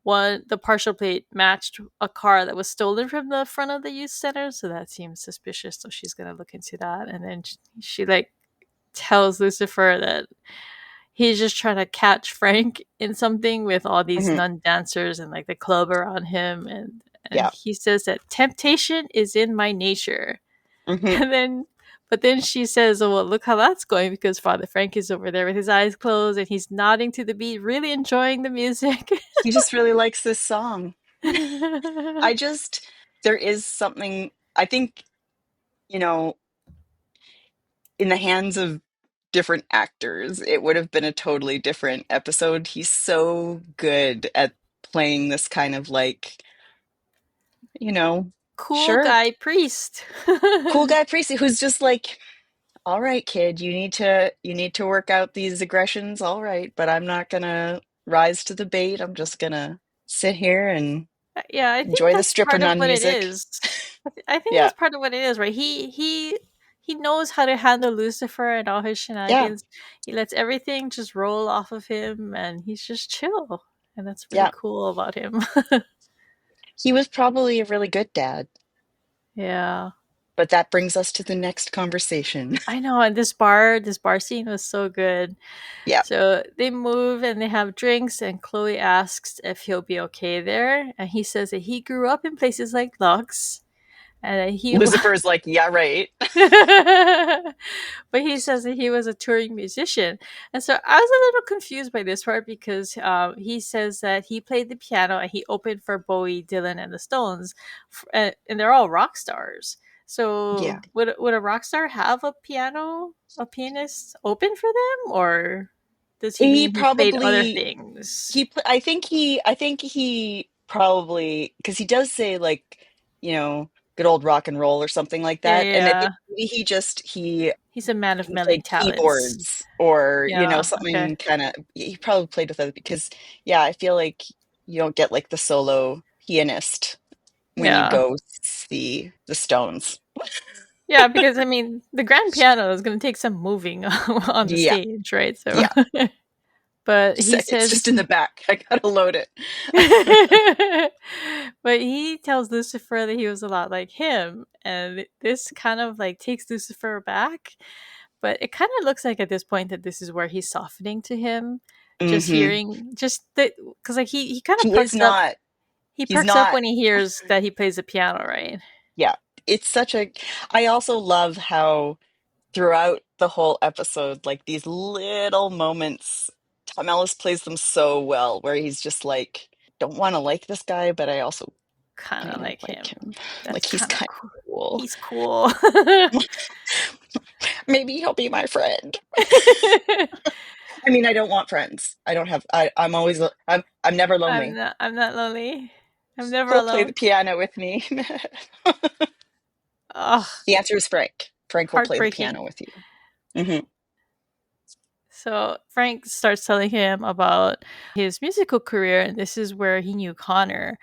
Speaker 1: the partial plate matched a car that was stolen from the front of the youth center, so that seems suspicious. So she's gonna look into that, and then she like tells Lucifer that he's just trying to catch Frank in something with all these
Speaker 2: Hmm.
Speaker 1: nun dancers and like the club around him, and
Speaker 2: Yeah.
Speaker 1: he says that temptation is in my nature.
Speaker 2: Hmm.
Speaker 1: And then, but then she says, "Oh well, look how that's going because Father Frank is over there with his eyes closed and he's nodding to the beat, really enjoying the music."
Speaker 2: He just really likes this song. I just, there is something, I think, you know, in the hands of different actors, it would have been a totally different episode. He's so good at playing this kind of like, you know,
Speaker 1: Cool
Speaker 2: sure,
Speaker 1: guy priest.
Speaker 2: cool guy priest who's just like, all right, kid, you need to work out these aggressions, all right, but I'm not gonna rise to the bait. I'm just gonna sit here and
Speaker 1: Yeah, I think
Speaker 2: enjoy the
Speaker 1: that's
Speaker 2: stripper
Speaker 1: part of
Speaker 2: nun
Speaker 1: what it
Speaker 2: music.
Speaker 1: is. I think
Speaker 2: Yeah,
Speaker 1: that's part of what it is, right? He knows how to handle Lucifer and all his
Speaker 2: yeah,
Speaker 1: shenanigans. He lets everything just roll off of him, and he's just chill, and that's really
Speaker 2: yeah.
Speaker 1: cool about him.
Speaker 2: He was probably a really good dad,
Speaker 1: Yeah,
Speaker 2: but that brings us to the next conversation.
Speaker 1: I know. And this bar scene was so good.
Speaker 2: Yeah.
Speaker 1: So they move and they have drinks, and Chloe asks if he'll be okay there, and he says that he grew up in places like Lux, and that he
Speaker 2: Lucifer's like, yeah, right.
Speaker 1: but he says that he was a touring musician. And so I was a little confused by this part because he says that he played the piano and he opened for Bowie, Dylan, and the Stones, and they're all rock stars.
Speaker 2: Yeah.
Speaker 1: So would a rock star have a pianist open for them, or does he
Speaker 2: He
Speaker 1: mean he played other
Speaker 2: probably
Speaker 1: things?
Speaker 2: I think he probably because he does say like, good old rock and roll or something like
Speaker 1: Yeah,
Speaker 2: that.
Speaker 1: yeah,
Speaker 2: And I think
Speaker 1: yeah.
Speaker 2: maybe he
Speaker 1: He's a man of
Speaker 2: he
Speaker 1: many
Speaker 2: played
Speaker 1: talents.
Speaker 2: keyboards or,
Speaker 1: Yeah. Okay.
Speaker 2: something kind of he probably played with other because yeah, I feel like you don't get like the solo pianist when you
Speaker 1: Yeah.
Speaker 2: go see the Stones.
Speaker 1: Yeah, because I mean, the grand piano is going to take some moving on the
Speaker 2: Yeah.
Speaker 1: stage, right? So,
Speaker 2: Yeah.
Speaker 1: but
Speaker 2: Just
Speaker 1: he
Speaker 2: it's
Speaker 1: says,
Speaker 2: just in the back. I gotta load it.
Speaker 1: but he tells Lucifer that he was a lot like him, and this kind of like takes Lucifer back. But it kind of looks like at this point that this is where he's softening to him, just
Speaker 2: Hmm.
Speaker 1: hearing, just that, because like he kind of
Speaker 2: He is
Speaker 1: perks up.
Speaker 2: not.
Speaker 1: He
Speaker 2: He's
Speaker 1: perks up
Speaker 2: not.
Speaker 1: when he hears that he plays the piano, right?
Speaker 2: Yeah. It's such a. I also love how throughout the whole episode, like these little moments, Tom Ellis plays them so well, where he's just like, don't want to like this guy, but I also
Speaker 1: Kind of
Speaker 2: kind of
Speaker 1: like
Speaker 2: like
Speaker 1: him.
Speaker 2: him. Like
Speaker 1: That's
Speaker 2: he's
Speaker 1: kind of
Speaker 2: kind
Speaker 1: cool.
Speaker 2: of cool.
Speaker 1: He's cool.
Speaker 2: Maybe he'll be my friend. I mean, I don't want friends. I don't have. I'm always. I'm never
Speaker 1: I'm
Speaker 2: lonely.
Speaker 1: not. I'm not lonely. I'm never
Speaker 2: He'll play the
Speaker 1: alone.
Speaker 2: piano with me.
Speaker 1: Oh,
Speaker 2: The answer is Frank. Frank will play the
Speaker 1: heartbreaking.
Speaker 2: piano with you. Hmm.
Speaker 1: So Frank starts telling him about his musical career, and this is where he knew Connor.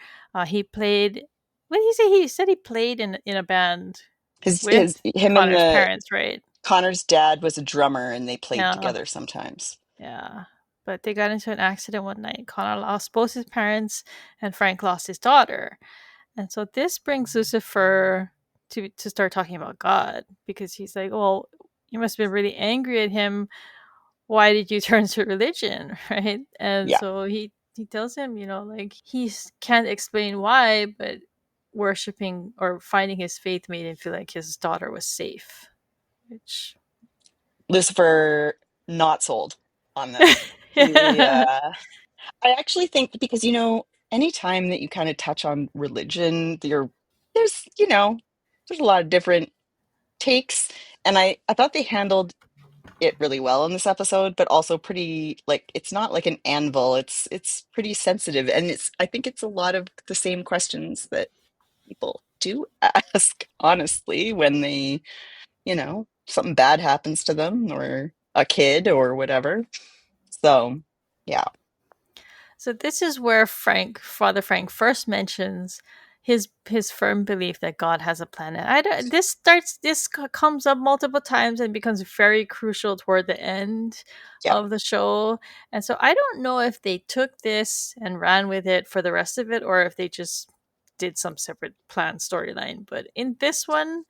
Speaker 1: He played. What did he say? He said he played in a band with
Speaker 2: Him and
Speaker 1: Connor's
Speaker 2: the
Speaker 1: parents, right?
Speaker 2: Connor's dad was a drummer, and they played
Speaker 1: Yeah,
Speaker 2: together sometimes.
Speaker 1: yeah. but they got into an accident one night. Connor lost both his parents, and Frank lost his daughter. And so this brings Lucifer to start talking about God, because he's like, well, you must have been really angry at him. Why did you turn to religion? Right? And
Speaker 2: Yeah.
Speaker 1: so he tells him, like can't explain why, but worshiping or finding his faith made him feel like his daughter was safe. Which
Speaker 2: Lucifer not sold on this. He,
Speaker 1: yeah.
Speaker 2: I actually think because, anytime that you kind of touch on religion, there's, there's a lot of different takes. And I thought they handled it really well in this episode, but also pretty like it's not like an anvil. It's pretty sensitive. And I think it's a lot of the same questions that people do ask, honestly, when they, something bad happens to them or a kid or whatever. So, yeah,
Speaker 1: So this is where Father Frank, first mentions his firm belief that God has a plan. And comes up multiple times and becomes very crucial toward the end
Speaker 2: yeah,
Speaker 1: of the show. And so I don't know if they took this and ran with it for the rest of it, or if they just did some separate plan storyline. But in this one,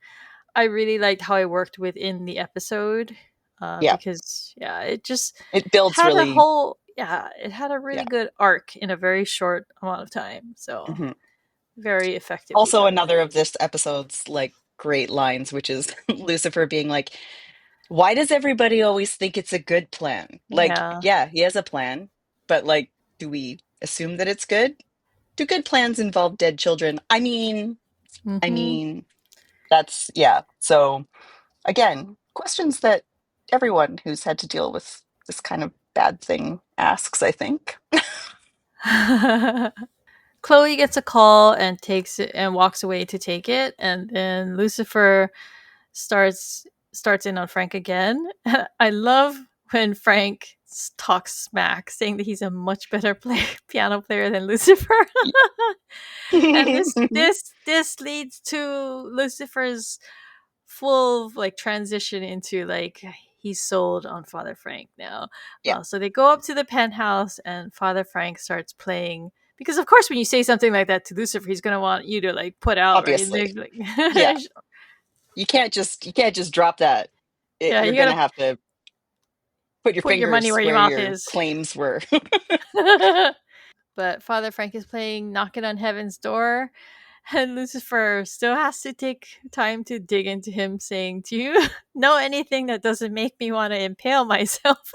Speaker 1: I really liked how it worked within the episode,
Speaker 2: yeah.
Speaker 1: because it just
Speaker 2: It builds
Speaker 1: had a
Speaker 2: really,
Speaker 1: whole it had a really
Speaker 2: yeah.
Speaker 1: good arc in a very short amount of time. So
Speaker 2: Mhm.
Speaker 1: very effectively
Speaker 2: Also,
Speaker 1: done.
Speaker 2: another of this episode's like great lines, which is Lucifer being like, why does everybody always think it's a good plan? Like,
Speaker 1: Yeah.
Speaker 2: yeah, he has a plan, but like, do we assume that it's good? Do good plans involve dead children? I
Speaker 1: Mm-hmm.
Speaker 2: mean, that's, yeah. So again, questions that everyone who's had to deal with this kind of bad thing asks, I think.
Speaker 1: Chloe gets a call and takes it and walks away to take it, and then Lucifer starts in on Frank again. I love when Frank talks smack, saying that he's a much better piano player than Lucifer. And this leads to Lucifer's full like transition into like he's sold on Father Frank now.
Speaker 2: Yeah,
Speaker 1: So they go up to the penthouse and Father Frank starts playing, because of course when you say something like that to Lucifer, he's gonna want you to like put out, right?
Speaker 2: obviously. Yeah. You can't just drop that.
Speaker 1: Yeah,
Speaker 2: You're
Speaker 1: you
Speaker 2: gonna
Speaker 1: gotta
Speaker 2: have to put your
Speaker 1: put your money
Speaker 2: fingers
Speaker 1: where your
Speaker 2: where
Speaker 1: mouth
Speaker 2: your
Speaker 1: is.
Speaker 2: claims were.
Speaker 1: But Father Frank is playing Knocking on Heaven's Door, and Lucifer still has to take time to dig into him, saying, do you know anything that doesn't make me want to impale myself?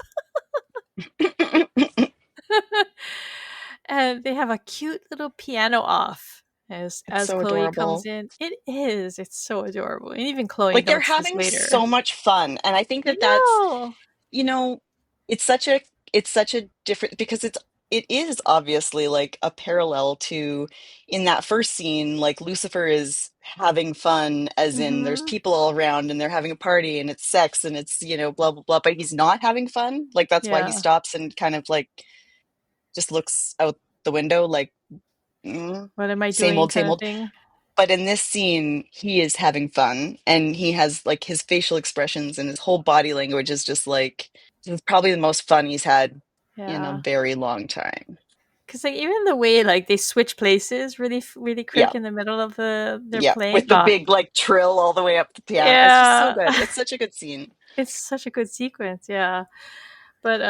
Speaker 1: And they have a cute little piano off
Speaker 2: It's
Speaker 1: as
Speaker 2: so
Speaker 1: Chloe comes
Speaker 2: adorable.
Speaker 1: in. It is. It's so adorable. And even Chloe
Speaker 2: Like they're
Speaker 1: notes this
Speaker 2: having
Speaker 1: later.
Speaker 2: so much fun, and I think
Speaker 1: I
Speaker 2: that's
Speaker 1: know.
Speaker 2: you know it's such a different because it is obviously like a parallel to in that first scene, like Lucifer is having fun as in there's
Speaker 1: Mm-hmm.
Speaker 2: people all around and they're having a party and it's sex and it's blah blah blah, but he's not having fun. Like that's why he
Speaker 1: Yeah.
Speaker 2: stops and kind of like just looks out the window like, mm,
Speaker 1: What am I
Speaker 2: same
Speaker 1: doing
Speaker 2: old,
Speaker 1: kind
Speaker 2: same
Speaker 1: of
Speaker 2: old.
Speaker 1: thing.
Speaker 2: But in this scene, he is having fun and he has like his facial expressions and his whole body language is just like, this is probably the most fun he's had in a
Speaker 1: Yeah.
Speaker 2: very long time.
Speaker 1: Because like even the way like they switch places really really
Speaker 2: Yeah.
Speaker 1: quick in the middle of their
Speaker 2: Yeah.
Speaker 1: playing.
Speaker 2: With the big like trill all the way up the piano. It's just so
Speaker 1: Yeah.
Speaker 2: good. It's such a good scene.
Speaker 1: It's such a good sequence. Yeah. But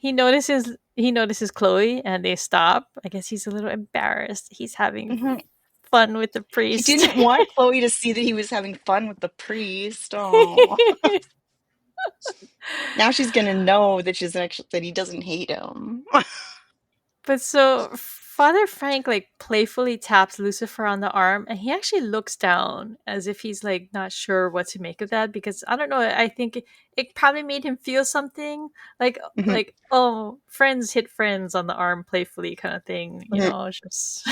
Speaker 1: he notices Chloe and they stop. I guess he's a little embarrassed. He's having
Speaker 2: Mhm.
Speaker 1: fun with the
Speaker 2: He
Speaker 1: priest.
Speaker 2: didn't want Chloe to see that he was having fun with the priest. Oh, now she's gonna know that she's actually that he doesn't hate him.
Speaker 1: But so Father Frank like playfully taps Lucifer on the arm, and he actually looks down as if he's like not sure what to make of that, because I don't know, I think it probably made him feel something like
Speaker 2: Mhm.
Speaker 1: like oh, friends hit friends on the arm playfully kind of thing,
Speaker 2: Mhm.
Speaker 1: just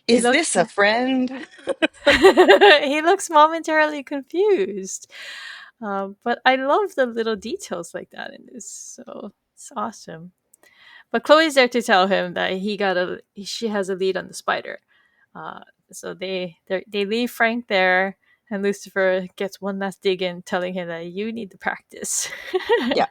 Speaker 1: he
Speaker 2: Is
Speaker 1: looks
Speaker 2: this a friend?
Speaker 1: he looks momentarily confused. But I love the little details like that in this, so it's awesome. But Chloe's there to tell him that she has a lead on the spider. So they leave Frank there, and Lucifer gets one last dig in, telling him that you need to practice.
Speaker 2: Yeah.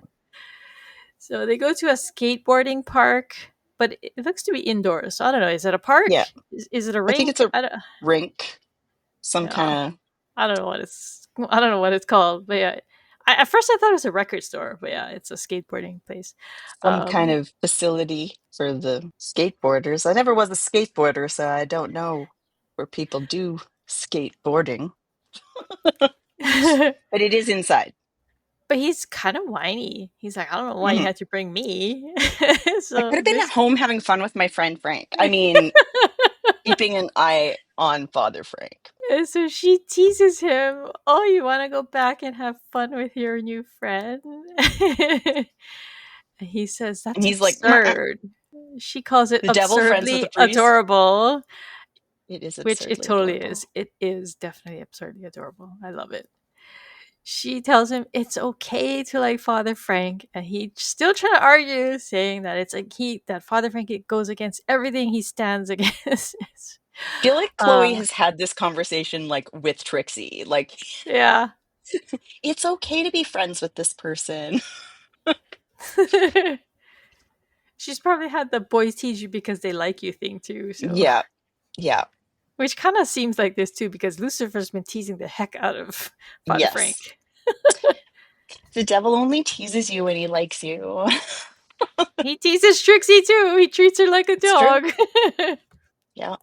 Speaker 1: So they go to a skateboarding park, but it looks to be indoors. So I don't know. Is it a park?
Speaker 2: Yeah,
Speaker 1: Is it a
Speaker 2: I think it's
Speaker 1: rink?
Speaker 2: a rink, some
Speaker 1: Yeah.
Speaker 2: kind of
Speaker 1: I don't know what it's. I don't know what it's called. But yeah, at first I thought it was a record store. But yeah, it's a skateboarding place.
Speaker 2: some kind
Speaker 1: Um,
Speaker 2: of facility for the skateboarders. I never was a skateboarder, so I don't know where people do skateboarding,
Speaker 1: but
Speaker 2: but it is inside.
Speaker 1: he's kind of whiny. He's like, I don't know why you
Speaker 2: Mhm.
Speaker 1: had to bring me.
Speaker 2: I could
Speaker 1: So
Speaker 2: have been at
Speaker 1: this.
Speaker 2: home having fun with my friend Frank. I mean, keeping an eye on Father Frank.
Speaker 1: And so she teases him, "Oh, you want to go back and have fun with your new friend?" And he says,
Speaker 2: And
Speaker 1: "That's
Speaker 2: he's like, "Meh."
Speaker 1: absurd." She calls it
Speaker 2: The devil friends with the
Speaker 1: absurdly
Speaker 2: priest.
Speaker 1: adorable,
Speaker 2: It is
Speaker 1: which it
Speaker 2: absurdly
Speaker 1: totally is.
Speaker 2: adorable.
Speaker 1: It is definitely absurdly adorable. I love it. She tells him it's okay to like Father Frank, and he's still trying to argue, saying that it's like that Father Frank goes against everything he stands against.
Speaker 2: I feel like Chloe
Speaker 1: uh,
Speaker 2: has had this conversation like with Trixie. Like,
Speaker 1: yeah.
Speaker 2: it's okay to be friends with this person.
Speaker 1: She's probably had the boys tease you because they like you thing too, so
Speaker 2: Yeah, yeah,
Speaker 1: which kind of seems like this too because Lucifer's been teasing the heck out of Father
Speaker 2: yes.
Speaker 1: Frank.
Speaker 2: The devil only teases you when he likes you.
Speaker 1: He teases Trixie too. He treats her like a
Speaker 2: It's true.
Speaker 1: dog.
Speaker 2: Yeah.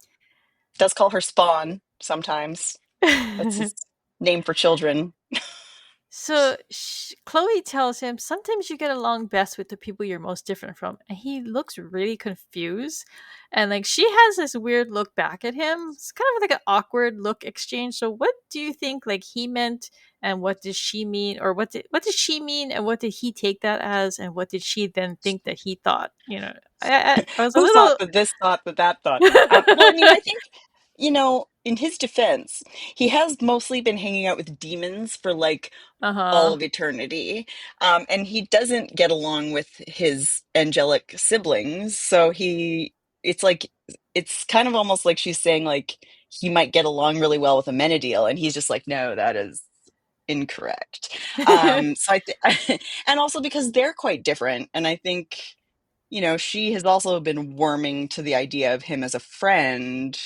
Speaker 2: Does call her Spawn sometimes. That's his name for children.
Speaker 1: So Chloe tells him, sometimes you get along best with the people you're most different from. And he looks really confused. And like she has this weird look back at him. It's kind of like an awkward look exchange. So what do you think like he meant and what did she mean? Or what did she mean and what did he take that as? And what did she then think that he thought? I was a
Speaker 2: Who thought
Speaker 1: little
Speaker 2: that this thought that that thought? Well, I mean, I think, in his defense, he has mostly been hanging out with demons for like all
Speaker 1: uh-huh.
Speaker 2: of eternity. And he doesn't get along with his angelic siblings. So it's like, it's kind of almost like she's saying, like, he might get along really well with Amenadiel. And he's just like, no, that is incorrect. So and also because they're quite different. And I think, she has also been warming to the idea of him as a friend,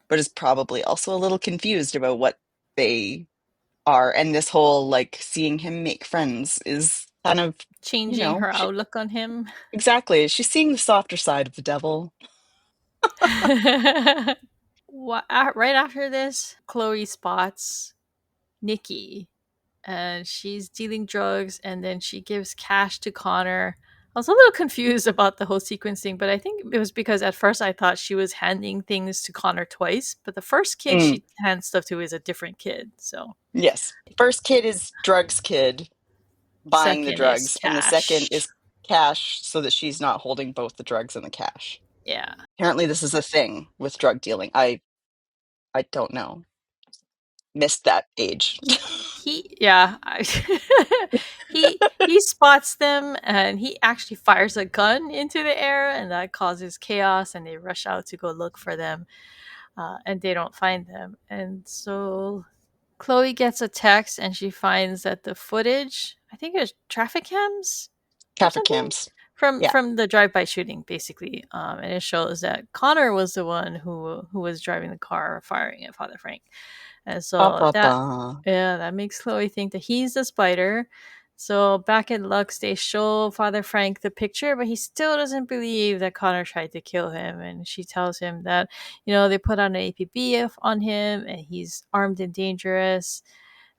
Speaker 2: but is probably also a little confused about what they are. And this whole like seeing him make friends is kind of,
Speaker 1: Changing her outlook on him.
Speaker 2: exactly. She's seeing the softer side of the devil.
Speaker 1: Right after this, Chloe spots Nikki and she's dealing drugs and then she gives cash to Connor. I was a little confused about the whole sequencing, but I think it was because at first I thought she was handing things to Connor twice, but the first kid
Speaker 2: Mm,
Speaker 1: she hands stuff to is a different kid. So
Speaker 2: yes. First kid is drugs kid buying the
Speaker 1: second is
Speaker 2: drugs, and the second
Speaker 1: cash.
Speaker 2: is cash so that she's not holding both the drugs and the cash.
Speaker 1: Yeah.
Speaker 2: Apparently this is a thing with drug dealing. I don't know. Missed that age.
Speaker 1: Yeah, he spots them and he actually fires a gun into the air and that causes chaos and they rush out to go look for them and they don't find them and so Chloe gets a text and she finds that the footage, I think it was traffic cams or
Speaker 2: Traffic
Speaker 1: something
Speaker 2: cams.
Speaker 1: from
Speaker 2: Yeah.
Speaker 1: the drive-by shooting basically and it shows that Connor was the one who was driving the car firing at Father Frank and
Speaker 2: Ba,
Speaker 1: so
Speaker 2: ba, ba.
Speaker 1: that makes Chloe think that he's the spider. So back in Lux, they show Father Frank the picture, but he still doesn't believe that Connor tried to kill him. And she tells him that, they put on an APB on him and he's armed and dangerous.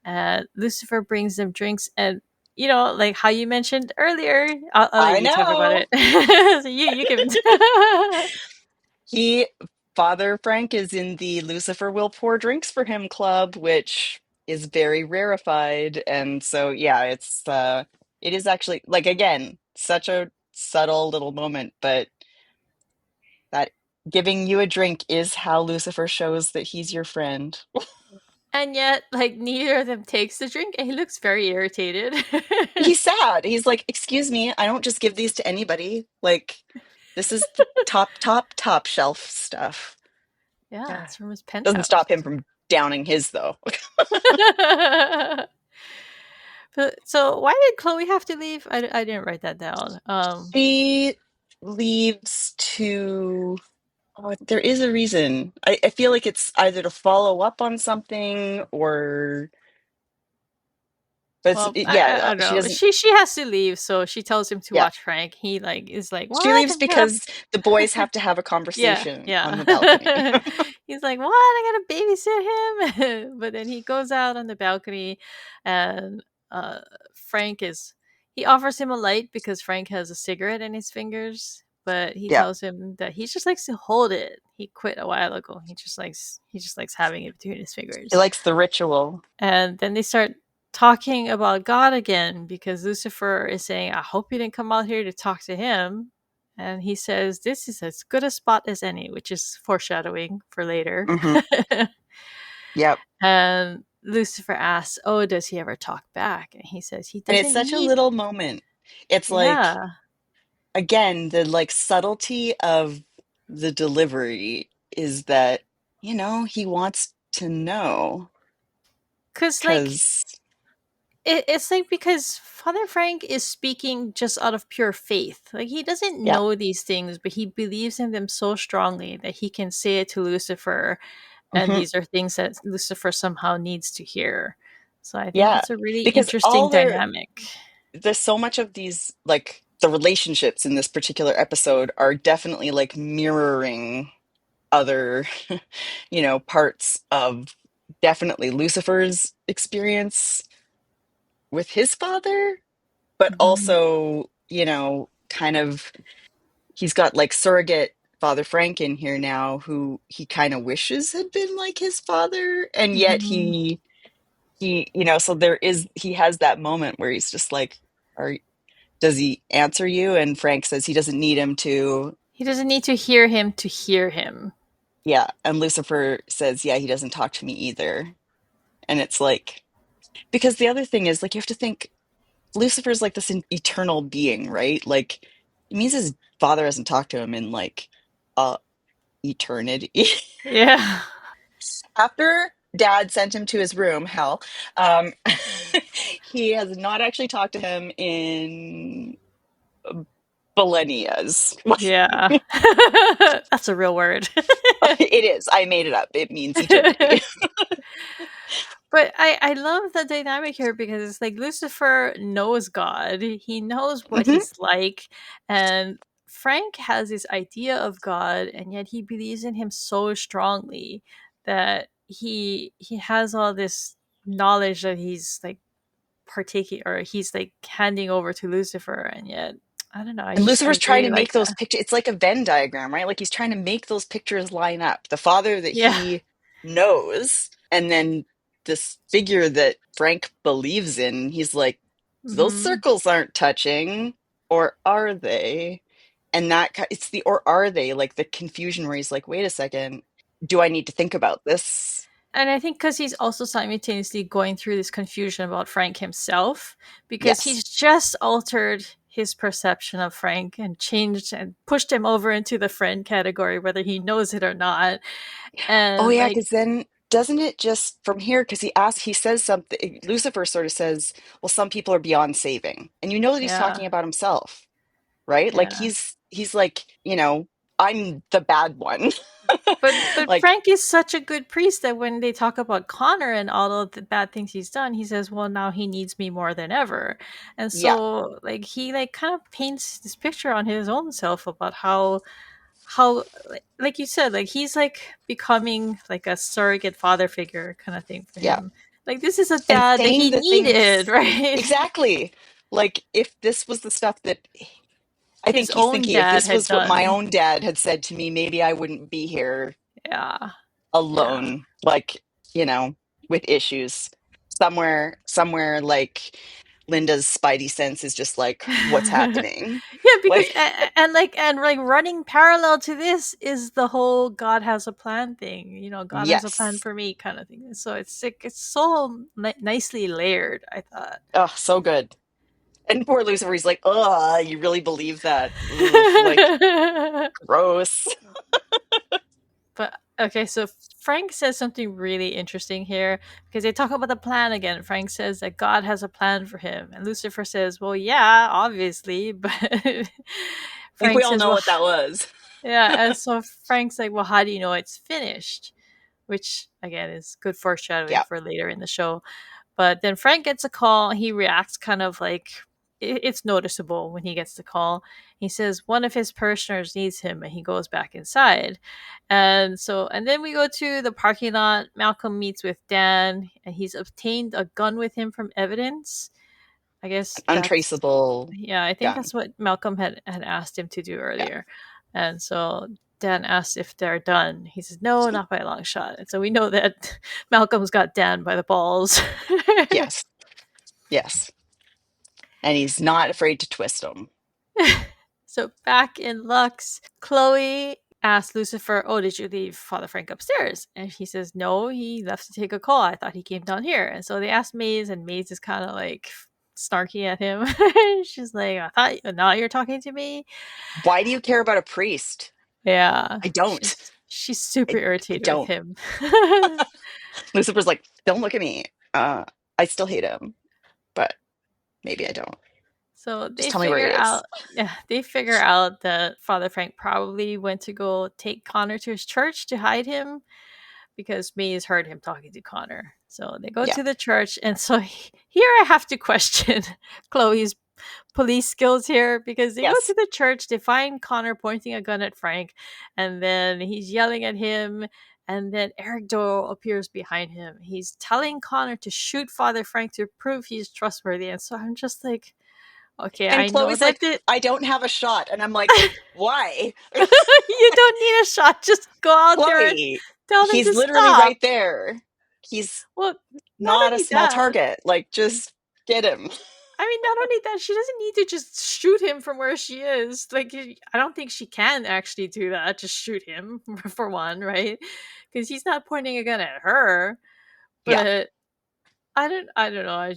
Speaker 1: And Lucifer brings them drinks. And, like how you mentioned earlier, I'll let
Speaker 2: I
Speaker 1: you talk about
Speaker 2: know.
Speaker 1: it. So you can.
Speaker 2: He, Father Frank is in the Lucifer will pour drinks for him club, which is very rarefied. And so, yeah, it is actually, like, again, such a subtle little moment, but that giving you a drink is how Lucifer shows that he's your friend.
Speaker 1: And yet, like, neither of them takes the drink, and he looks very irritated.
Speaker 2: He's sad. He's like, excuse me, I don't just give these to anybody. Like, this is the top, top, top shelf stuff.
Speaker 1: Yeah,
Speaker 2: Ah.
Speaker 1: it's from his
Speaker 2: Doesn't
Speaker 1: penthouse.
Speaker 2: stop him from downing his, though.
Speaker 1: But So why did Chloe have to leave? I didn't write that down.
Speaker 2: She leaves to. Oh, there is a reason. I feel like it's either to follow up on something or. But
Speaker 1: Well,
Speaker 2: yeah,
Speaker 1: I don't
Speaker 2: she
Speaker 1: know.
Speaker 2: doesn't.
Speaker 1: She has to leave, so she tells him to
Speaker 2: Yeah,
Speaker 1: watch Frank. He like is like,
Speaker 2: she
Speaker 1: what?
Speaker 2: leaves
Speaker 1: I'm gonna
Speaker 2: because the boys have to have a
Speaker 1: Yeah,
Speaker 2: conversation on
Speaker 1: yeah.
Speaker 2: the balcony.
Speaker 1: He's like, "What? I gotta babysit him." But then he goes out on the balcony, and uh, Frank is. He offers him a light because Frank has a cigarette in his fingers, but he
Speaker 2: Yeah.
Speaker 1: tells him that he just likes to hold it. He quit a while ago. He just likes having it between his
Speaker 2: He
Speaker 1: fingers.
Speaker 2: likes the ritual.
Speaker 1: And then they start talking about God again because Lucifer is saying, I hope you didn't come out here to talk to him. And he says, this is as good a spot as any, which is foreshadowing for later.
Speaker 2: Hmm. Yep.
Speaker 1: And Lucifer asks, oh, does he ever talk back? And he says, he
Speaker 2: And it's
Speaker 1: doesn't
Speaker 2: such a
Speaker 1: need.
Speaker 2: little moment. It's like,
Speaker 1: Yeah.
Speaker 2: again, the like subtlety of the delivery is that, he wants to know.
Speaker 1: Because, like,
Speaker 2: Because,
Speaker 1: it's like because Father Frank is speaking just out of pure faith. Like he doesn't
Speaker 2: yeah.
Speaker 1: know these things, but he believes in them so strongly that he can say it to Lucifer, and
Speaker 2: Hmm.
Speaker 1: these are things that Lucifer somehow needs to hear. So I think
Speaker 2: Yeah.
Speaker 1: it's a really
Speaker 2: Because
Speaker 1: interesting dynamic.
Speaker 2: there's so much of these, like, the relationships in this particular episode are definitely like mirroring other, parts of definitely Lucifer's experience with his father, but
Speaker 1: Mhm.
Speaker 2: also, kind of he's got like surrogate Father Frank in here now who he kind of wishes had been like his father, and yet
Speaker 1: Mhm.
Speaker 2: so he has that moment where he's just like, are does he answer you? And Frank says he doesn't need him to.
Speaker 1: He doesn't need to hear him to hear him.
Speaker 2: Yeah, and Lucifer says, yeah, he doesn't talk to me either. And it's like, because the other thing is, like, you have to think Lucifer's like this eternal being, right? Like, it means his father hasn't talked to him in like eternity.
Speaker 1: Yeah.
Speaker 2: After dad sent him to his room, hell, um, he has not actually talked to him in millennias.
Speaker 1: Yeah. That's a real word.
Speaker 2: It is. I made it up. It means eternity.
Speaker 1: But I love the dynamic here because it's like Lucifer knows God. He knows what
Speaker 2: Hmm.
Speaker 1: he's like. And Frank has this idea of God, and yet he believes in him so strongly that he has all this knowledge that he's like partaking or he's like handing over to Lucifer, and yet I don't know,
Speaker 2: And
Speaker 1: I
Speaker 2: Lucifer's trying
Speaker 1: really
Speaker 2: to
Speaker 1: like
Speaker 2: make those
Speaker 1: that.
Speaker 2: pictures. It's like a Venn diagram, right? Like he's trying to make those pictures line up. The father that
Speaker 1: Yeah.
Speaker 2: he knows, and then this figure that Frank believes in. He's like, those
Speaker 1: Hmm.
Speaker 2: circles aren't touching, or are they? And it's the or are they, like the confusion where he's like, wait a second, do I need to think about this?
Speaker 1: And I think because he's also simultaneously going through this confusion about Frank himself, because
Speaker 2: Yes.
Speaker 1: he's just altered his perception of Frank and changed and pushed him over into the friend category, whether he knows it or not.
Speaker 2: Oh
Speaker 1: And
Speaker 2: yeah,
Speaker 1: like,
Speaker 2: because then doesn't it just from here? Because he says something. Lucifer sort of says, "Well, some people are beyond saving," and you know that he's
Speaker 1: yeah,
Speaker 2: talking about himself, right? Like
Speaker 1: yeah.
Speaker 2: he's like, I'm the bad one.
Speaker 1: But
Speaker 2: Like,
Speaker 1: Frank is such a good priest that when they talk about Connor and all of the bad things he's done, he says, "Well, now he needs me more than ever." And
Speaker 2: yeah,
Speaker 1: so, like, he like kind of paints this picture on his own self about how like you said, like he's like becoming like a surrogate father figure kind of thing for
Speaker 2: yeah,
Speaker 1: him. Like this is a
Speaker 2: and
Speaker 1: dad that
Speaker 2: saying
Speaker 1: he
Speaker 2: the
Speaker 1: needed,
Speaker 2: things
Speaker 1: right?
Speaker 2: exactly. Like if this was the stuff that I
Speaker 1: His
Speaker 2: think he's
Speaker 1: own
Speaker 2: thinking, if
Speaker 1: dad
Speaker 2: this
Speaker 1: had
Speaker 2: was what my
Speaker 1: done.
Speaker 2: own dad had said to me, maybe I wouldn't be here
Speaker 1: Yeah. Yeah.
Speaker 2: alone, like, with issues. Somewhere like Linda's spidey sense is just like, what's
Speaker 1: Yeah,
Speaker 2: happening?
Speaker 1: because
Speaker 2: Like,
Speaker 1: and like running parallel to this is the whole God has a plan thing. You know, God has a plan
Speaker 2: yes.
Speaker 1: for me kind of thing. So it's like it's so nicely layered, I thought.
Speaker 2: Oh, so good. And poor Lucifer, he's like, ugh, you really believe that? Ugh, like, gross.
Speaker 1: But Okay, so Frank says something really interesting here because they talk about the plan again. Frank says that God has a plan for him, and Lucifer says, "Well, yeah, obviously," but
Speaker 2: I think we
Speaker 1: Frank
Speaker 2: all
Speaker 1: says,
Speaker 2: know
Speaker 1: "Well,
Speaker 2: what that was.
Speaker 1: yeah." And so Frank's like, "Well, how do you know it's finished?" Which again is good foreshadowing
Speaker 2: Yeah.
Speaker 1: for later in the show. But then Frank gets a call. He reacts kind of like it's noticeable when he gets the call. He says one of his parishioners needs him, and he goes back inside. And then we go to the parking lot. Malcolm meets with Dan, and he's obtained a gun with him from evidence. I guess that's
Speaker 2: Untraceable
Speaker 1: yeah. I think
Speaker 2: gun.
Speaker 1: that's what Malcolm had asked him to do
Speaker 2: Yeah.
Speaker 1: earlier, and so Dan asks if they're done. He says no, not by a long shot. And so we know that Malcolm's got Dan by the balls.
Speaker 2: Yes. Yes. And he's not afraid to twist them.
Speaker 1: So back in Lux, Chloe asks Lucifer, "Oh, did you leave Father Frank upstairs?" And he says, "No, he left to take a call. I thought he came down here." And so they ask Maze, and Maze is kind of like snarky at him. She's like, "I thought now you're talking to me."
Speaker 2: Why do you care about a priest?
Speaker 1: Yeah,
Speaker 2: I don't.
Speaker 1: she's super
Speaker 2: I
Speaker 1: irritated with
Speaker 2: don't.
Speaker 1: him.
Speaker 2: Lucifer's like, don't look at me. I still hate him, but maybe I don't.
Speaker 1: So
Speaker 2: Just tell me where he is.
Speaker 1: they figure out that Father Frank probably went to go take Connor to his church to hide him because Maze heard him talking to Connor. So they go
Speaker 2: Yeah.
Speaker 1: to the church, and so here I have to question Chloe's police skills here because they go to
Speaker 2: Yes.
Speaker 1: the church, they find Connor pointing a gun at Frank, and then he's yelling at him. And then Eric Doyle appears behind him. He's telling Connor to shoot Father Frank to prove he's trustworthy. And so I'm just like, okay,
Speaker 2: And
Speaker 1: I know
Speaker 2: Chloe's
Speaker 1: that
Speaker 2: like, I don't have a shot. And I'm like, why?
Speaker 1: you don't need a shot. Just go out there and
Speaker 2: Chloe,
Speaker 1: tell them
Speaker 2: he's
Speaker 1: to
Speaker 2: literally
Speaker 1: stop.
Speaker 2: right there. He's
Speaker 1: Well, not
Speaker 2: not a
Speaker 1: only
Speaker 2: small
Speaker 1: that,
Speaker 2: target. Like, just get him.
Speaker 1: I mean, not only that, she doesn't need to just shoot him from where she is. Like, I don't think she can actually do that. Just shoot him for one, right? Because he's not pointing a gun at her.
Speaker 2: Yeah.
Speaker 1: But I don't know.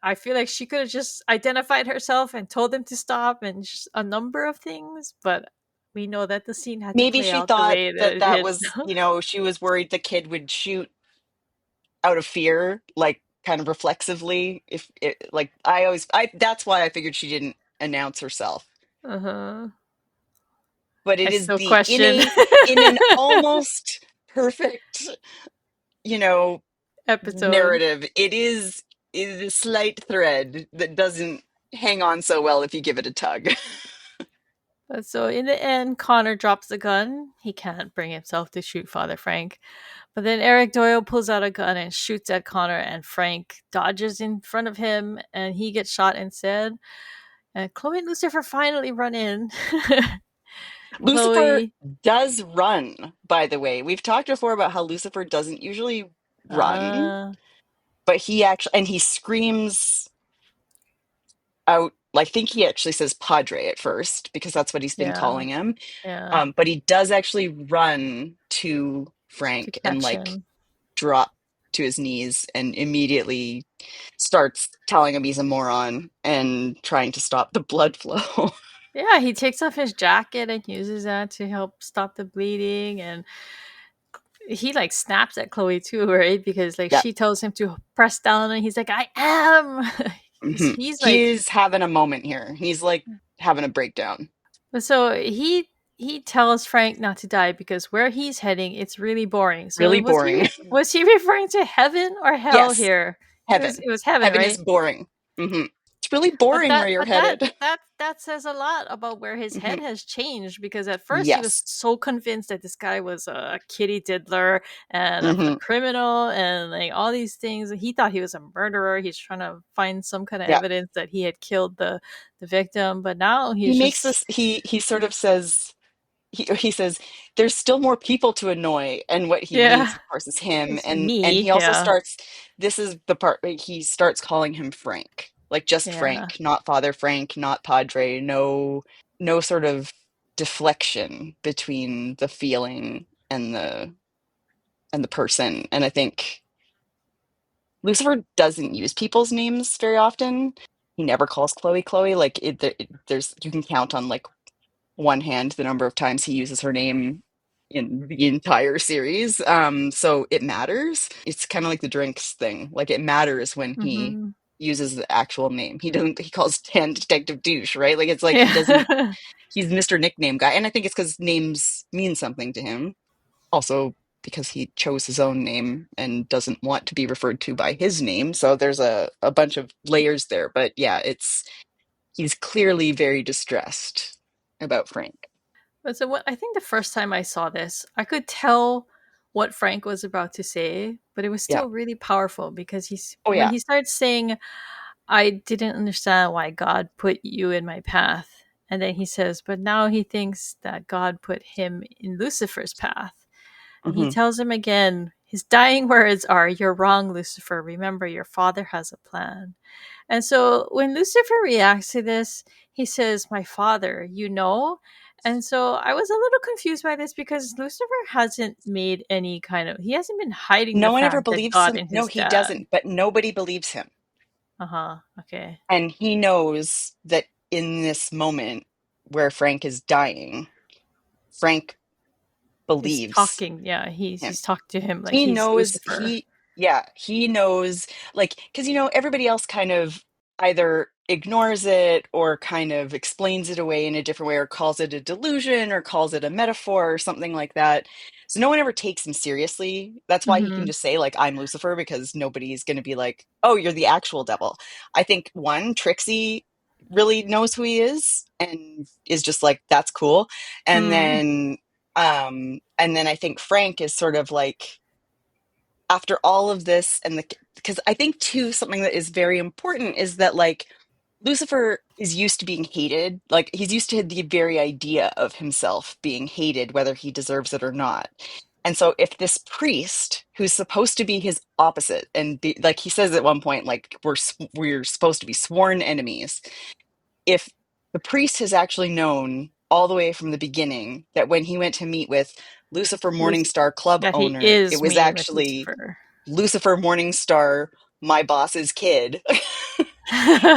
Speaker 1: I feel like she could have just identified herself and told them to stop and just a number of things. But we know that the scene had to
Speaker 2: Maybe
Speaker 1: play
Speaker 2: she
Speaker 1: out the
Speaker 2: thought
Speaker 1: way that
Speaker 2: that
Speaker 1: it
Speaker 2: that
Speaker 1: did.
Speaker 2: was, she was worried the kid would shoot out of fear, like kind of reflexively. If it, like, that's why I figured she didn't announce herself.
Speaker 1: Uh huh.
Speaker 2: But
Speaker 1: I
Speaker 2: it is
Speaker 1: still
Speaker 2: the
Speaker 1: question
Speaker 2: in an almost perfect, you know,
Speaker 1: episode.
Speaker 2: narrative. It is a slight thread that doesn't hang on so well if you give it a tug.
Speaker 1: But so in the end, Connor drops the gun. He can't bring himself to shoot Father Frank. But then Eric Doyle pulls out a gun and shoots at Connor, and Frank dodges in front of him, and he gets shot instead. And Chloe and Lucifer finally run in.
Speaker 2: Lucifer
Speaker 1: Chloe,
Speaker 2: does run, by the way. We've talked before about how Lucifer doesn't usually run,
Speaker 1: uh,
Speaker 2: but he screams out. I think he actually says Padre at first because that's what he's been
Speaker 1: yeah,
Speaker 2: calling him.
Speaker 1: yeah,
Speaker 2: But he does actually run to
Speaker 1: to
Speaker 2: Frank and
Speaker 1: catch
Speaker 2: like
Speaker 1: him.
Speaker 2: drop to his knees and immediately starts telling him he's a moron and trying to stop the blood flow.
Speaker 1: Yeah, he takes off his jacket and uses that to help stop the bleeding, and he like snaps at Chloe too, right? Because like
Speaker 2: Yeah.
Speaker 1: she tells him to press down, and he's like, "I am." He's
Speaker 2: He
Speaker 1: like,
Speaker 2: is having a moment here. He's like having a breakdown.
Speaker 1: so he tells Frank not to die because where he's heading, it's really boring. So
Speaker 2: Really boring.
Speaker 1: was he referring to heaven or hell
Speaker 2: Yes,
Speaker 1: here?
Speaker 2: heaven.
Speaker 1: It was heaven,
Speaker 2: Heaven is
Speaker 1: right?
Speaker 2: boring. It's really boring where you're
Speaker 1: But that
Speaker 2: headed.
Speaker 1: that that says a lot about where his
Speaker 2: Hmm.
Speaker 1: head has changed because at first he was
Speaker 2: Yes.
Speaker 1: so convinced that this guy was a kitty diddler and a
Speaker 2: Hmm.
Speaker 1: criminal and like all these things. He thought he was a murderer. He's trying to find some kind of
Speaker 2: Yeah.
Speaker 1: evidence that he had killed the victim, but now
Speaker 2: He
Speaker 1: he's
Speaker 2: makes
Speaker 1: just
Speaker 2: this. He sort of says he says there's still more people to annoy, and what he means,
Speaker 1: yeah,
Speaker 2: of course, is him.
Speaker 1: it's
Speaker 2: And
Speaker 1: me.
Speaker 2: he also
Speaker 1: Yeah,
Speaker 2: starts. This is the part where he starts calling him Frank, like just
Speaker 1: yeah.
Speaker 2: Frank, not Father Frank, not Padre. No sort of deflection between the feeling and the person. And I think Lucifer doesn't use people's names very often. He never calls Chloe Chloe. Like there's you can count on like one hand the number of times he uses her name in the entire series. So it matters. It's kind of like the drinks thing. Like it matters when he
Speaker 1: Mm-hmm.
Speaker 2: uses the actual name. He doesn't, he calls Dan Detective Douche, right? Like it's like he doesn't,
Speaker 1: Yeah.
Speaker 2: he's Mr. Nickname guy. And I think it's because names mean something to him. Also because he chose his own name and doesn't want to be referred to by his name. So there's a bunch of layers there. But yeah, he's clearly very distressed about Frank.
Speaker 1: But so what I think the first time I saw this, I could tell what Frank was about to say, but it was
Speaker 2: Yeah.
Speaker 1: still really powerful because he's
Speaker 2: Oh
Speaker 1: when
Speaker 2: yeah.
Speaker 1: he starts saying, I didn't understand why God put you in my path. And then he says, but now he thinks that God put him in Lucifer's path. And he
Speaker 2: Hmm.
Speaker 1: tells him again, his dying words are, you're wrong, Lucifer. Remember, your father has a plan. And so when Lucifer reacts to this, he says, my father, you know? And so I was a little confused by this because Lucifer hasn't made any kind of, he hasn't been hiding the
Speaker 2: No one ever
Speaker 1: fact that
Speaker 2: believes
Speaker 1: God
Speaker 2: him.
Speaker 1: and
Speaker 2: No,
Speaker 1: his
Speaker 2: he
Speaker 1: dad.
Speaker 2: doesn't, but nobody believes him.
Speaker 1: Uh huh. Okay.
Speaker 2: And he knows that in this moment where Frank is dying, Frank
Speaker 1: He's
Speaker 2: believes
Speaker 1: talking. Yeah.
Speaker 2: him.
Speaker 1: He's talking to him like
Speaker 2: He
Speaker 1: he's
Speaker 2: knows
Speaker 1: Lucifer.
Speaker 2: he knows, like, because everybody else kind of either ignores it or kind of explains it away in a different way or calls it a delusion or calls it a metaphor or something like that. So no one ever takes him seriously. That's why he can
Speaker 1: Mm-hmm.
Speaker 2: just say, like, I'm Lucifer, because nobody's going to be like, oh, you're the actual devil. I think one, Trixie really knows who he is and is just like, that's cool. And
Speaker 1: Mm.
Speaker 2: then I think Frank is sort of like, after all of this, and because I think too, something that is very important is that, like, Lucifer is used to being hated. Like, he's used to the very idea of himself being hated, whether he deserves it or not. And so if this priest, who's supposed to be his opposite, and be, like he says at one point, like, we're supposed to be sworn enemies, if the priest has actually known all the way from the beginning that when he went to meet with Lucifer
Speaker 1: Luc-
Speaker 2: Morningstar club
Speaker 1: that he
Speaker 2: owner, it
Speaker 1: is
Speaker 2: was
Speaker 1: meeting with
Speaker 2: actually
Speaker 1: Lucifer.
Speaker 2: Lucifer Morningstar, my boss's kid.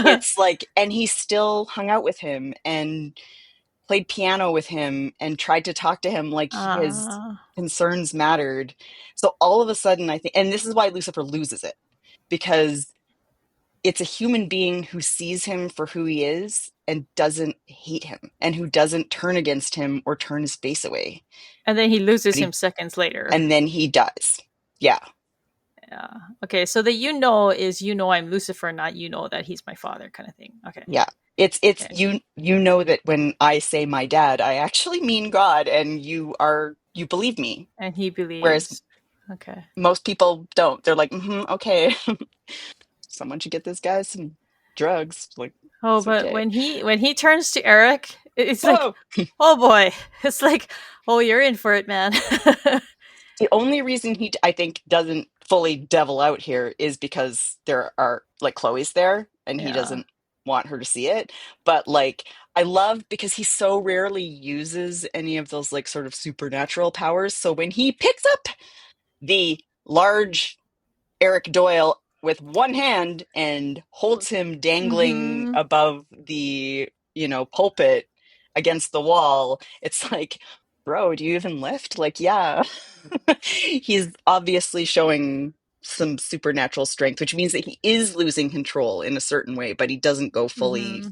Speaker 2: It's like, and he still hung out with him and played piano with him and tried to talk to him like his
Speaker 1: uh,
Speaker 2: concerns mattered. So all of a sudden, I think, and this is why Lucifer loses it, because it's a human being who sees him for who he is and doesn't hate him and who doesn't turn against him or turn his face away.
Speaker 1: and then he loses
Speaker 2: But
Speaker 1: him seconds later.
Speaker 2: and then he does. Yeah.
Speaker 1: Yeah. Okay. So the you know is you know I'm Lucifer, not you know that he's my father, kind of thing. Okay.
Speaker 2: Yeah. It's
Speaker 1: Okay.
Speaker 2: you know that when I say my dad, I actually mean God, and you believe me.
Speaker 1: And he
Speaker 2: Whereas
Speaker 1: believes. Okay.
Speaker 2: most people don't. They're like, okay, someone should get this guy some drugs. Like,
Speaker 1: Oh,
Speaker 2: it's
Speaker 1: but
Speaker 2: okay.
Speaker 1: when he turns to Eric, it's like,
Speaker 2: Whoa.
Speaker 1: oh boy, it's like, oh, you're in for it, man.
Speaker 2: The only reason he, I think, doesn't fully devil out here is because there are, like, Chloe's there and he
Speaker 1: Yeah.
Speaker 2: doesn't want her to see it. But, like, I love because he so rarely uses any of those, like, sort of supernatural powers. So when he picks up the large Eric Doyle with one hand and holds him dangling
Speaker 1: Mm-hmm.
Speaker 2: above the, pulpit against the wall, it's like, bro, do you even lift? Like, yeah. He's obviously showing some supernatural strength, which means that he is losing control in a certain way, but he doesn't go fully
Speaker 1: Mm-hmm.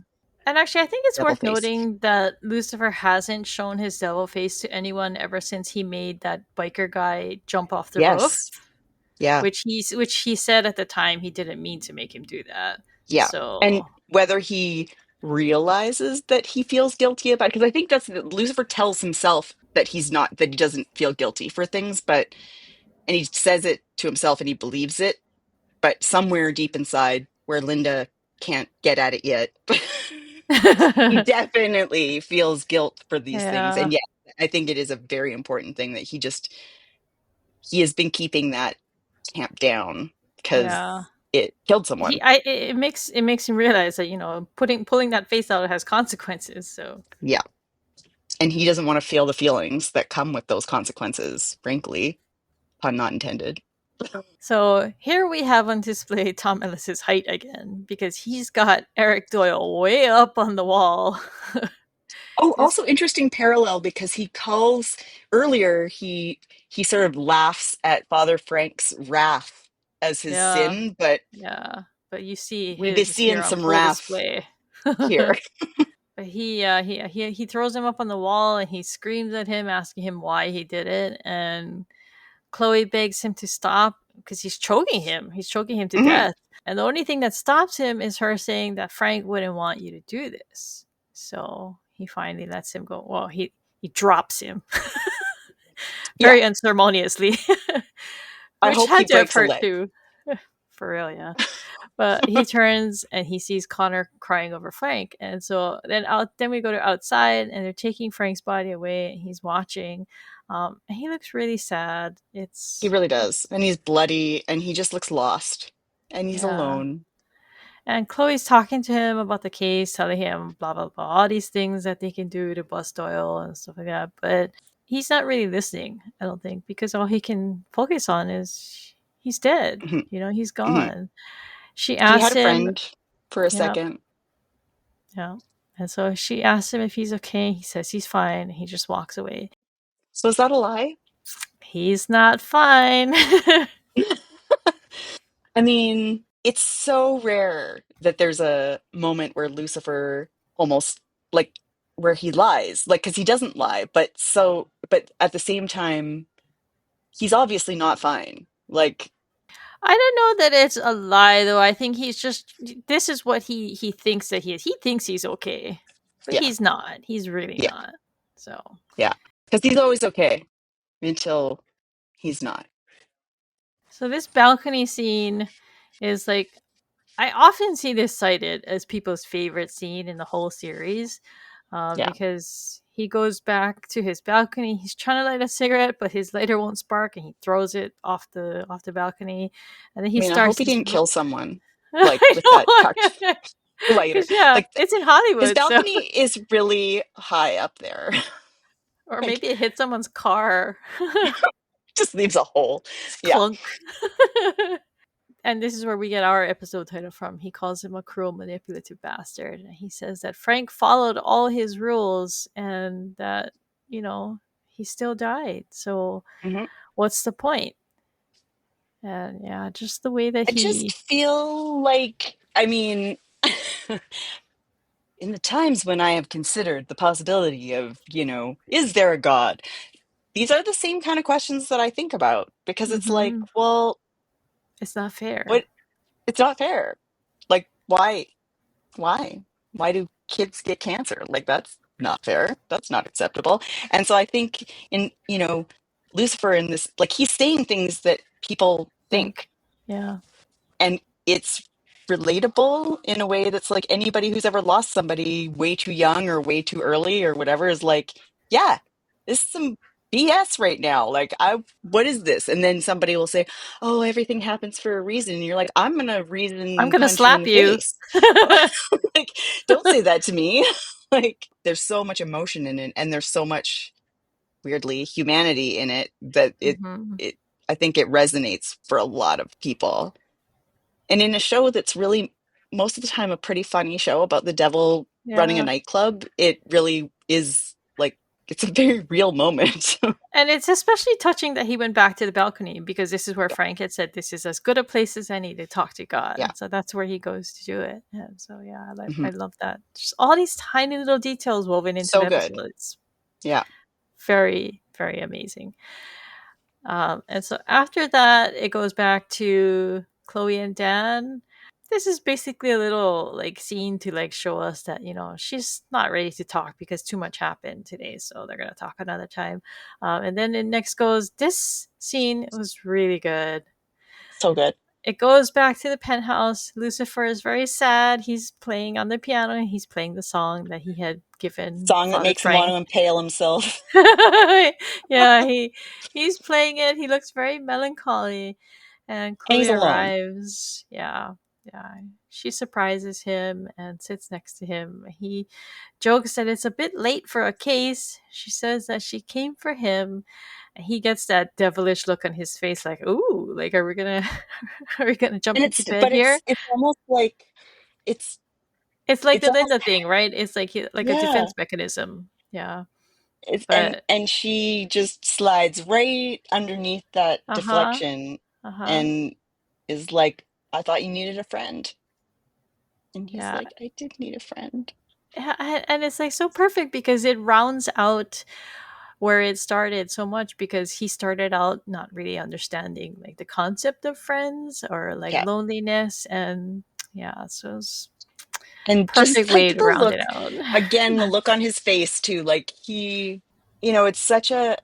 Speaker 1: And actually, I think it's
Speaker 2: devil
Speaker 1: worth
Speaker 2: face.
Speaker 1: noting that Lucifer hasn't shown his devil face to anyone ever since he made that biker guy jump off the roof,
Speaker 2: Yes. Yeah.
Speaker 1: which he said at the time he didn't mean to make him do that.
Speaker 2: Yeah. And
Speaker 1: So
Speaker 2: whether he realizes that he feels guilty about, because I think that's, Lucifer tells himself that he's not, that he doesn't feel guilty for things, but, and he says it to himself and he believes it, but somewhere deep inside where Linda can't get at it yet, he definitely feels guilt for these things.
Speaker 1: yeah,
Speaker 2: And yeah, I think it is a very important thing that he has been keeping that tamped down because
Speaker 1: yeah.
Speaker 2: it killed
Speaker 1: He
Speaker 2: someone.
Speaker 1: I it makes him realize that pulling that face out has consequences. So
Speaker 2: Yeah. And he doesn't want to feel the feelings that come with those consequences, frankly, pun not intended.
Speaker 1: so here we have on display Tom Ellis's height again because he's got Eric Doyle way up on the wall.
Speaker 2: Oh,
Speaker 1: This,
Speaker 2: also interesting parallel because he calls earlier he sort of laughs at Father Frank's wrath as his
Speaker 1: yeah,
Speaker 2: sin, but
Speaker 1: yeah. But you see
Speaker 2: we be
Speaker 1: his is here
Speaker 2: seeing
Speaker 1: on
Speaker 2: some
Speaker 1: full
Speaker 2: wrath
Speaker 1: display.
Speaker 2: here.
Speaker 1: But he throws him up on the wall and he screams at him, asking him why he did it. And Chloe begs him to stop because he's choking him. He's choking him to
Speaker 2: Mhm.
Speaker 1: death. And the only thing that stops him is her saying that Frank wouldn't want you to do this. So he finally lets him go. Well, he drops him
Speaker 2: Yeah,
Speaker 1: very unceremoniously,
Speaker 2: I
Speaker 1: which
Speaker 2: hope he
Speaker 1: had to have
Speaker 2: breaks a
Speaker 1: hurt
Speaker 2: leg.
Speaker 1: too. For real, yeah. But he turns and he sees Connor crying over Frank, and so then we go to outside, and they're taking Frank's body away, and he's watching. And he looks really sad.
Speaker 2: He really does. And he's bloody and he just looks lost. And he's
Speaker 1: Yeah.
Speaker 2: alone.
Speaker 1: And Chloe's talking to him about the case, telling him blah blah blah, all these things that they can do to bust oil and stuff like that. But he's not really listening, I don't think, because all he can focus on is he's dead.
Speaker 2: Mhm,
Speaker 1: He's
Speaker 2: mhm.
Speaker 1: gone. She
Speaker 2: He had
Speaker 1: asks
Speaker 2: a
Speaker 1: him,
Speaker 2: friend for a
Speaker 1: yeah,
Speaker 2: second.
Speaker 1: yeah. And so she asks him if he's okay. He says he's fine. He just walks away.
Speaker 2: So is that a lie?
Speaker 1: He's not fine.
Speaker 2: I mean, it's so rare that there's a moment where Lucifer almost like where he lies, like because he doesn't lie, but at the same time, he's obviously not fine. Like,
Speaker 1: I don't know that it's a lie though. I think he's just this is what he thinks that he is. He thinks he's okay, but
Speaker 2: yeah,
Speaker 1: he's not. He's really
Speaker 2: yeah,
Speaker 1: not. So,
Speaker 2: yeah, because he's always okay until he's not.
Speaker 1: so this balcony scene is like I often see this cited as people's favorite scene in the whole series,
Speaker 2: Yeah,
Speaker 1: because he goes back to his balcony. He's trying to light a cigarette, but his lighter won't spark, and he throws it off the balcony, and then
Speaker 2: I
Speaker 1: he
Speaker 2: mean, I hope
Speaker 1: starts
Speaker 2: he
Speaker 1: this.
Speaker 2: didn't kill someone like with that
Speaker 1: I
Speaker 2: tucked
Speaker 1: know,
Speaker 2: lighter.
Speaker 1: because yeah,
Speaker 2: Like
Speaker 1: it's in
Speaker 2: his
Speaker 1: Hollywood, so
Speaker 2: balcony is really high up there.
Speaker 1: or
Speaker 2: Like
Speaker 1: maybe it hit someone's car.
Speaker 2: just leaves a hole.
Speaker 1: Just
Speaker 2: Yeah.
Speaker 1: clunk. And this is where we get our episode title from. He calls him a cruel, manipulative bastard. And he says that Frank followed all his rules and that, you know, he still died. So
Speaker 2: Mhm.
Speaker 1: what's the point? And yeah, just the way that
Speaker 2: I just
Speaker 1: he.
Speaker 2: feel like, I mean, in the times when I have considered the possibility of, is there a God? These are the same kind of questions that I think about because it's like,
Speaker 1: Hmm.
Speaker 2: well,
Speaker 1: It's not
Speaker 2: what?
Speaker 1: fair.
Speaker 2: It's not fair. Like, why? Why? Why do kids get cancer? Like, that's not fair. That's not acceptable. And so I think Lucifer in this, like, he's saying things that people think,
Speaker 1: Think. Yeah.
Speaker 2: and it's relatable in a way that's like anybody who's ever lost somebody way too young or way too early or whatever is like, yeah, this is some BS right now. Like, what is this? And then somebody will say, oh, everything happens for a reason. And you're like, I'm gonna
Speaker 1: I'm
Speaker 2: reason
Speaker 1: going to
Speaker 2: punch you in
Speaker 1: slap
Speaker 2: the
Speaker 1: you.
Speaker 2: face. Like, don't say that to me. Like, there's so much emotion in it, and there's so much weirdly humanity in it that
Speaker 1: Hmm.
Speaker 2: it I think it resonates for a lot of people. And in a show that's really most of the time a pretty funny show about the devil running a
Speaker 1: Yeah.
Speaker 2: nightclub, it really is like it's a very real moment.
Speaker 1: And it's especially touching that he went back to the balcony because this is where Frank had said this is as good a place as any to talk to
Speaker 2: Yeah.
Speaker 1: God. So that's where he goes to do it. And so yeah,
Speaker 2: Mhm.
Speaker 1: I love that. Just all these tiny little details woven into the
Speaker 2: So good.
Speaker 1: episode. It's
Speaker 2: Yeah.
Speaker 1: very, very amazing. And so after that, it goes back to Chloe and Dan. This is basically a little like scene to like show us that she's not ready to talk because too much happened today, so they're gonna talk another time. And then it next goes. This scene was really good.
Speaker 2: So good.
Speaker 1: It goes back to the penthouse. Lucifer is very sad. He's playing on the piano. He's playing the song that he had given
Speaker 2: Song that
Speaker 1: Father
Speaker 2: makes him want to
Speaker 1: Frank.
Speaker 2: impale himself.
Speaker 1: Yeah, he's playing it. He looks very melancholy, and
Speaker 2: And
Speaker 1: Chloe
Speaker 2: he's alone.
Speaker 1: arrives. Yeah, yeah. She surprises him and sits next to him. He jokes that it's a bit late for a case. She says that she came for him. And he gets that devilish look on his face, like, "Ooh, like, are we gonna, are we gonna jump
Speaker 2: And
Speaker 1: into
Speaker 2: it's
Speaker 1: bed
Speaker 2: but
Speaker 1: here?"
Speaker 2: it's almost like it's
Speaker 1: It's like
Speaker 2: It's
Speaker 1: the
Speaker 2: almost
Speaker 1: Linda thing, right? It's like a
Speaker 2: yeah.
Speaker 1: defense mechanism. Yeah.
Speaker 2: And
Speaker 1: But
Speaker 2: she just slides right underneath that
Speaker 1: uh-huh.
Speaker 2: deflection
Speaker 1: Uh-huh.
Speaker 2: and is like, I thought you needed a friend. And he's
Speaker 1: Yeah.
Speaker 2: like, I did need a friend.
Speaker 1: Yeah, and it's like so perfect because it rounds out where it started so much because he started out not really understanding like the concept of friends or like
Speaker 2: Yeah.
Speaker 1: loneliness and yeah, so it's
Speaker 2: And just
Speaker 1: perfect
Speaker 2: like
Speaker 1: way to
Speaker 2: the
Speaker 1: round it
Speaker 2: look,
Speaker 1: out.
Speaker 2: again, the look on his face too. Like it's such a,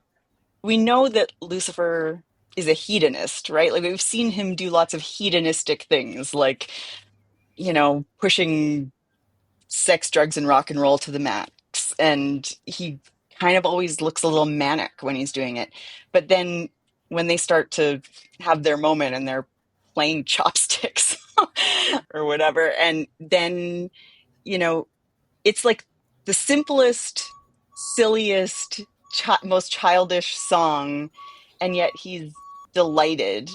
Speaker 2: we know that Lucifer is a hedonist, right? Like we've seen him do lots of hedonistic things, like, pushing sex, drugs, and rock and roll to the max. And he kind of always looks a little manic when he's doing it. But then when they start to have their moment and they're playing chopsticks or whatever, and then, you know, it's like the simplest, silliest, most childish song, and yet he's delighted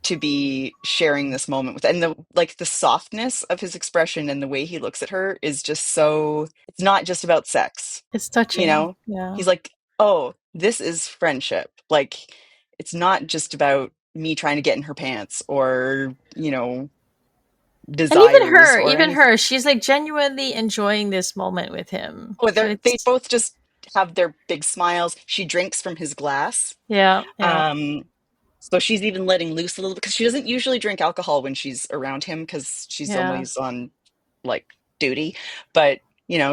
Speaker 2: to be sharing this moment with, and the softness of his expression and the way he looks at her is just so, it's not just about sex,
Speaker 1: It's
Speaker 2: you
Speaker 1: touching.
Speaker 2: know?
Speaker 1: Yeah.
Speaker 2: He's like, oh, this is friendship. Like, it's not just about me trying to get in her pants or,
Speaker 1: And
Speaker 2: desires or
Speaker 1: even
Speaker 2: anything.
Speaker 1: her, she's like genuinely enjoying this moment with him.
Speaker 2: Oh,
Speaker 1: So
Speaker 2: they
Speaker 1: it's
Speaker 2: both just have their big smiles. She drinks from his glass.
Speaker 1: yeah, yeah.
Speaker 2: Um, so she's even letting loose a little because she doesn't usually drink alcohol when she's around him because she's
Speaker 1: Yeah.
Speaker 2: always on like duty. But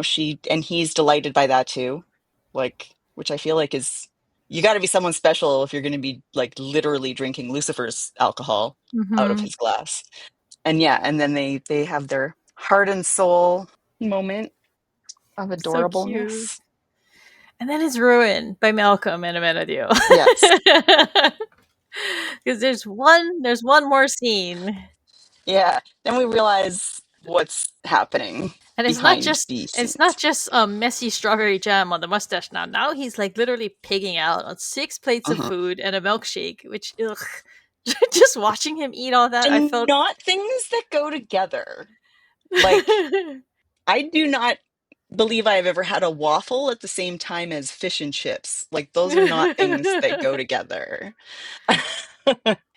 Speaker 2: she and he's delighted by that too. Like, which I feel like is, you got to be someone special if you're going to be like literally drinking Lucifer's alcohol out of
Speaker 1: Mhm.
Speaker 2: his glass. And yeah, and then they have their heart and soul moment of
Speaker 1: So cute.
Speaker 2: adorableness.
Speaker 1: And then it's ruined by Malcolm and Amenadiel.
Speaker 2: Yes.
Speaker 1: Because there's one more scene.
Speaker 2: Yeah. Then we realize what's happening
Speaker 1: And
Speaker 2: behind the
Speaker 1: it's not
Speaker 2: scenes.
Speaker 1: just messy strawberry jam on the mustache now. Now he's like literally pigging out on 6 plates of
Speaker 2: Uh-huh.
Speaker 1: food and a milkshake, which ugh. Just watching him eat all that, I
Speaker 2: And
Speaker 1: felt
Speaker 2: not things that go together. Like, I do not believe I've ever had a waffle at the same time as fish and chips. Like, those are not things that go together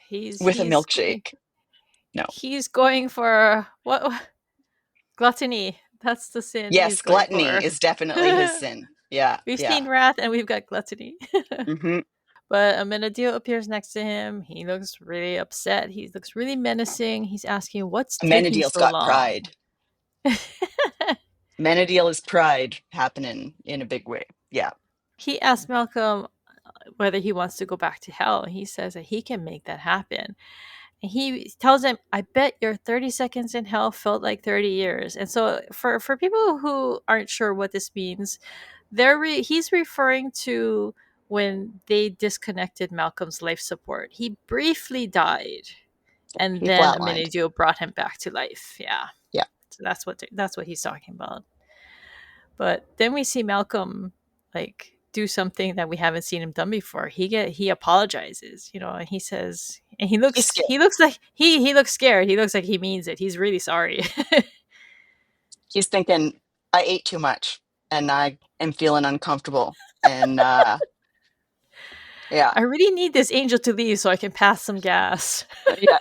Speaker 1: he's
Speaker 2: with a
Speaker 1: he's
Speaker 2: milkshake. No.
Speaker 1: he's going for what gluttony. That's the sin he's
Speaker 2: Yes,
Speaker 1: going
Speaker 2: gluttony
Speaker 1: for.
Speaker 2: is definitely his sin. Yeah,
Speaker 1: We've
Speaker 2: yeah.
Speaker 1: seen wrath and we've got gluttony.
Speaker 2: Hmm.
Speaker 1: But Amenadiel appears next to him. He looks really upset. He looks really menacing. He's asking, "What's taking
Speaker 2: Amenadiel's
Speaker 1: so
Speaker 2: got
Speaker 1: long?"
Speaker 2: pride. Amenadiel is pride happening in a big way. Yeah.
Speaker 1: He asks Malcolm whether he wants to go back to hell. He says that he can make that happen. And he tells him, "I bet your 30 seconds in hell felt like 30 years." And so, for people who aren't sure what this means, he's referring to when they disconnected Malcolm's life support. He briefly died, and
Speaker 2: He
Speaker 1: then
Speaker 2: flatlined.
Speaker 1: Amenadiel brought him back to life. Yeah,
Speaker 2: Yeah.
Speaker 1: so that's what he's talking about. But then we see Malcolm like do something that we haven't seen him done before. He apologizes, and he says, and
Speaker 2: He's scared.
Speaker 1: he looks like he looks scared. He looks like he means it. He's really sorry.
Speaker 2: He's thinking, I ate too much and I am feeling uncomfortable. And yeah,
Speaker 1: I really need this angel to leave so I can pass some gas.
Speaker 2: yeah,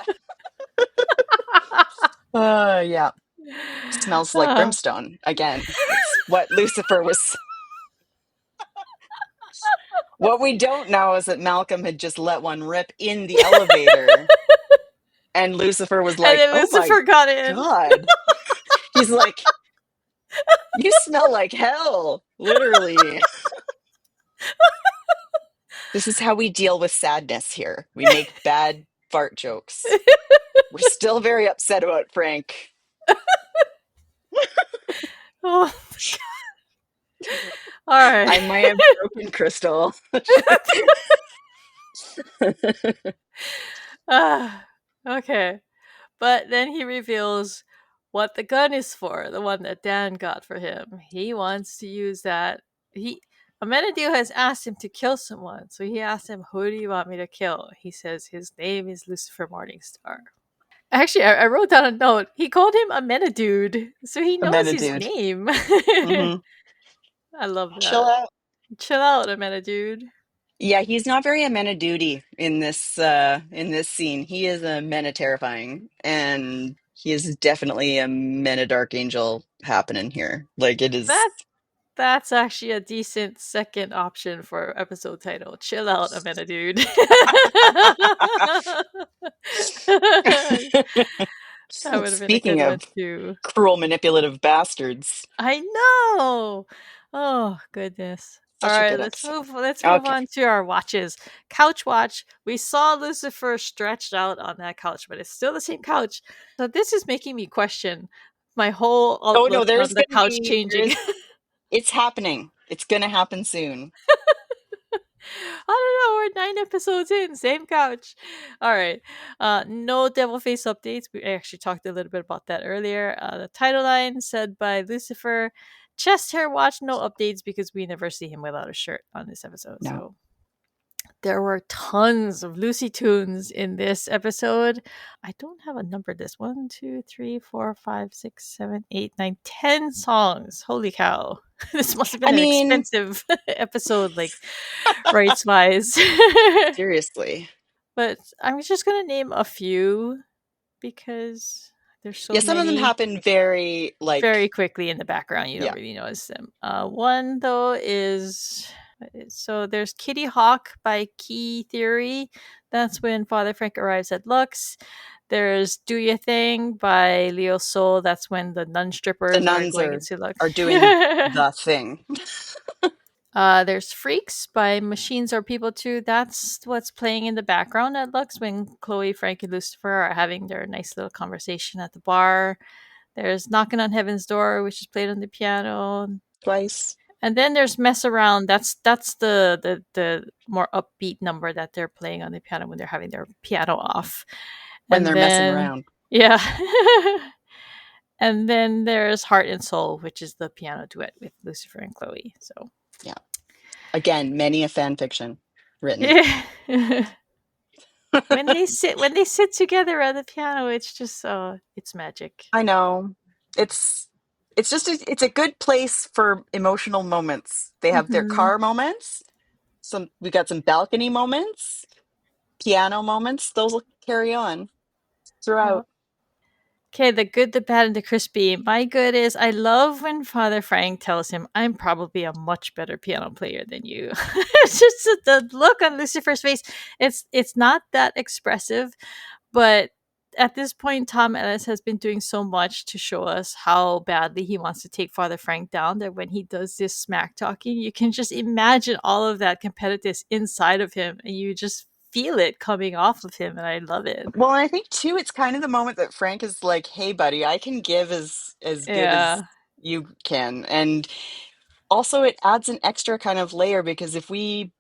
Speaker 2: yeah. Smells like
Speaker 1: Ah.
Speaker 2: brimstone. Again, it's what Lucifer was. What we don't know is that Malcolm had just let one rip in the elevator, and Lucifer was
Speaker 1: And
Speaker 2: like,
Speaker 1: then
Speaker 2: "Oh my
Speaker 1: Lucifer got in.
Speaker 2: God." He's like, "You smell like hell." Literally. This is how we deal with sadness here. We make bad fart jokes. We're still very upset about Frank.
Speaker 1: Oh, all right.
Speaker 2: I might have broken Crystal.
Speaker 1: Okay. But then he reveals what the gun is for, the one that Dan got for him. He wants to use that. Amenadiel has asked him to kill someone, so he asked him, "Who do you want me to kill?" He says his name is Lucifer Morningstar. Actually, I wrote down a note. He called him a dude, so he knows his
Speaker 2: Dude.
Speaker 1: name.
Speaker 2: Mm-hmm.
Speaker 1: I love
Speaker 2: Chill
Speaker 1: that.
Speaker 2: out.
Speaker 1: Chill out, a dude.
Speaker 2: Yeah, he's not very amenna-duty in this scene. He is a mena terrifying, and he is definitely a mena dark angel happening here. Like it is.
Speaker 1: That that's actually a decent second option for episode title. Chill out, a dude. That would have been a
Speaker 2: Speaking
Speaker 1: good one
Speaker 2: of
Speaker 1: too.
Speaker 2: cruel, manipulative bastards,
Speaker 1: I know. Oh goodness. All
Speaker 2: such a
Speaker 1: right,
Speaker 2: good episode.
Speaker 1: let's move
Speaker 2: Okay.
Speaker 1: on to our watches. Couch watch. We saw Lucifer stretched out on that couch, but it's still the same couch. So this is making me question my whole
Speaker 2: Oh no,
Speaker 1: outlook on
Speaker 2: there's
Speaker 1: the
Speaker 2: gonna
Speaker 1: couch
Speaker 2: be there
Speaker 1: changing.
Speaker 2: is it's happening. It's gonna happen soon.
Speaker 1: I don't know. We're 9 episodes in, same couch. All right. No devil face updates. We actually talked a little bit about that earlier. The title line said by Lucifer, chest hair watch, no updates because we never see him without a shirt on this episode.
Speaker 2: No.
Speaker 1: So there were tons of Lucy tunes in this episode. I don't have a number. This 1, 2, 3, 4, 5, 6, 7, 8, 9, 10 songs. Holy cow! This must have
Speaker 2: I
Speaker 1: been an
Speaker 2: mean,
Speaker 1: expensive episode, like rights wise.
Speaker 2: seriously.
Speaker 1: But I'm just gonna name a few because there's
Speaker 2: Yeah,
Speaker 1: so
Speaker 2: some of them
Speaker 1: many
Speaker 2: happen very
Speaker 1: very
Speaker 2: like
Speaker 1: quickly in the background. You don't
Speaker 2: yeah,
Speaker 1: really notice them. One though is so there's Kitty Hawk by Key Theory. That's when Father Frank arrives at Lux. There's Do Ya Thing by Leo Soul. That's when the nun
Speaker 2: the
Speaker 1: strippers are
Speaker 2: nuns
Speaker 1: going into Lux.
Speaker 2: are doing the thing.
Speaker 1: There's Freaks by Machines Are People Too. That's what's playing in the background at Lux when Chloe, Frank, and Lucifer are having their nice little conversation at the bar. There's Knocking on Heaven's Door, which is played on the piano.
Speaker 2: Twice
Speaker 1: And then there's Mess Around. That's the more upbeat number that they're playing on the piano when they're having their piano off.
Speaker 2: when
Speaker 1: And
Speaker 2: they're messing
Speaker 1: then
Speaker 2: around.
Speaker 1: yeah. And then there's Heart and Soul, which is the piano duet with Lucifer and Chloe. So
Speaker 2: Yeah. Again, many a fan fiction written.
Speaker 1: yeah. When they sit together at the piano, it's just it's magic.
Speaker 2: I know. It's it's just it's a good place for emotional moments. They have their
Speaker 1: Mm-hmm.
Speaker 2: car moments. Some we got some balcony moments, piano moments. Those will carry on throughout.
Speaker 1: Okay, the good, the bad, and the crispy. My good is I love when Father Frank tells him, I'm probably a much better piano player than you. It's just the look on Lucifer's face. It's not that expressive, but at this point, Tom Ellis has been doing so much to show us how badly he wants to take Father Frank down that when he does this smack talking, you can just imagine all of that competitiveness inside of him and you just feel it coming off of him, and I love it.
Speaker 2: Well, I think too, it's kind of the moment that Frank is like, "Hey, buddy, I can give as good as
Speaker 1: Yeah.
Speaker 2: you can," and also it adds an extra kind of layer because if we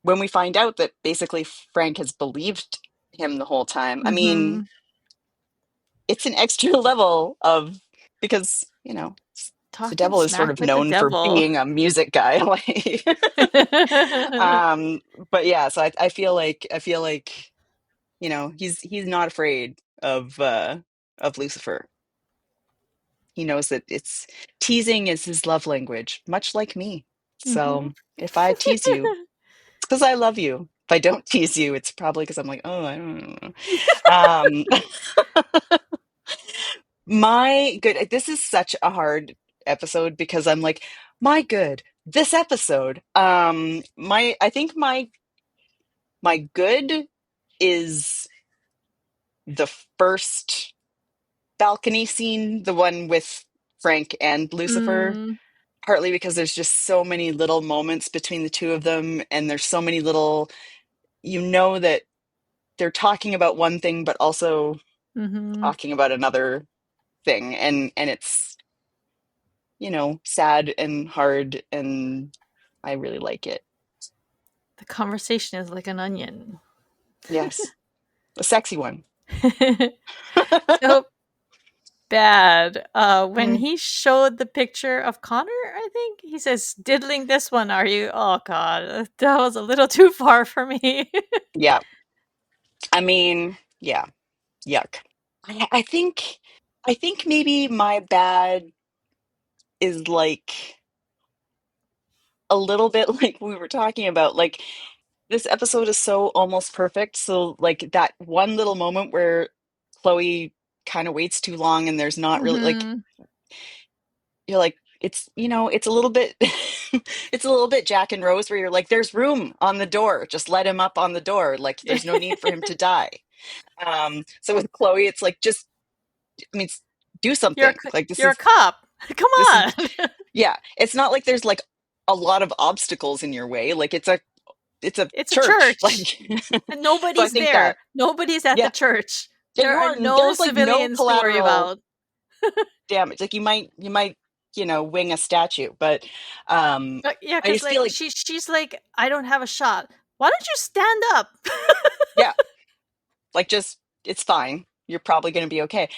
Speaker 2: when we find out that basically Frank has believed him the whole time, I mean,
Speaker 1: Mm-hmm.
Speaker 2: it's an extra level of because the
Speaker 1: Talking
Speaker 2: devil is sort
Speaker 1: smack
Speaker 2: of
Speaker 1: with the
Speaker 2: known for
Speaker 1: devil.
Speaker 2: being a music guy, like, but yeah, so I feel like he's not afraid of Lucifer. He knows that it's teasing is his love language, much like me.
Speaker 1: Mm-hmm.
Speaker 2: So if I tease you, it's because I love you. If I don't tease you, it's probably because I'm like, oh, I don't know. Um, my good, this is such a hard episode because I'm like, my good, this episode. I think my good is the first balcony scene, the one with Frank and Lucifer,
Speaker 1: Mm,
Speaker 2: partly because there's just so many little moments between the two of them, and there's so many little, that they're talking about one thing, but also
Speaker 1: mm-hmm.
Speaker 2: talking about another thing, and it's sad and hard, and I really like it.
Speaker 1: The conversation is like an onion.
Speaker 2: Yes, a sexy one.
Speaker 1: So bad. When
Speaker 2: Mm,
Speaker 1: he showed the picture of Connor, I think he says, "Diddling this one, are you?" Oh God, that was a little too far for me.
Speaker 2: yeah, I mean, yeah. Yuck. I think maybe my bad is like a little bit like we were talking about. Like this episode is so almost perfect. So like that one little moment where Chloe kind of waits too long and there's not really like
Speaker 1: Mm-hmm.
Speaker 2: you're like it's a little bit it's a little bit Jack and Rose where you're like there's room on the door, just let him up on the door, like there's no need for him to die. So with Chloe it's like just I mean do
Speaker 1: You're a,
Speaker 2: something like
Speaker 1: you're a cop. Come
Speaker 2: this is
Speaker 1: on.
Speaker 2: yeah, it's not like there's like a lot of obstacles in your way, like it's a
Speaker 1: It's a
Speaker 2: church like
Speaker 1: church. And
Speaker 2: so I
Speaker 1: nobody's
Speaker 2: think
Speaker 1: there.
Speaker 2: that
Speaker 1: Nobody's at the
Speaker 2: yeah.
Speaker 1: church.
Speaker 2: Yeah,
Speaker 1: There
Speaker 2: you
Speaker 1: are
Speaker 2: are.
Speaker 1: no
Speaker 2: There's like no
Speaker 1: civilians to worry
Speaker 2: collateral
Speaker 1: about.
Speaker 2: damage. Like you might, wing a statue, but um,
Speaker 1: Yeah,
Speaker 2: I
Speaker 1: because
Speaker 2: just feel
Speaker 1: like
Speaker 2: like
Speaker 1: she's like, I don't have a shot. Why don't you stand up?
Speaker 2: yeah, like just it's fine. You're probably going to be okay.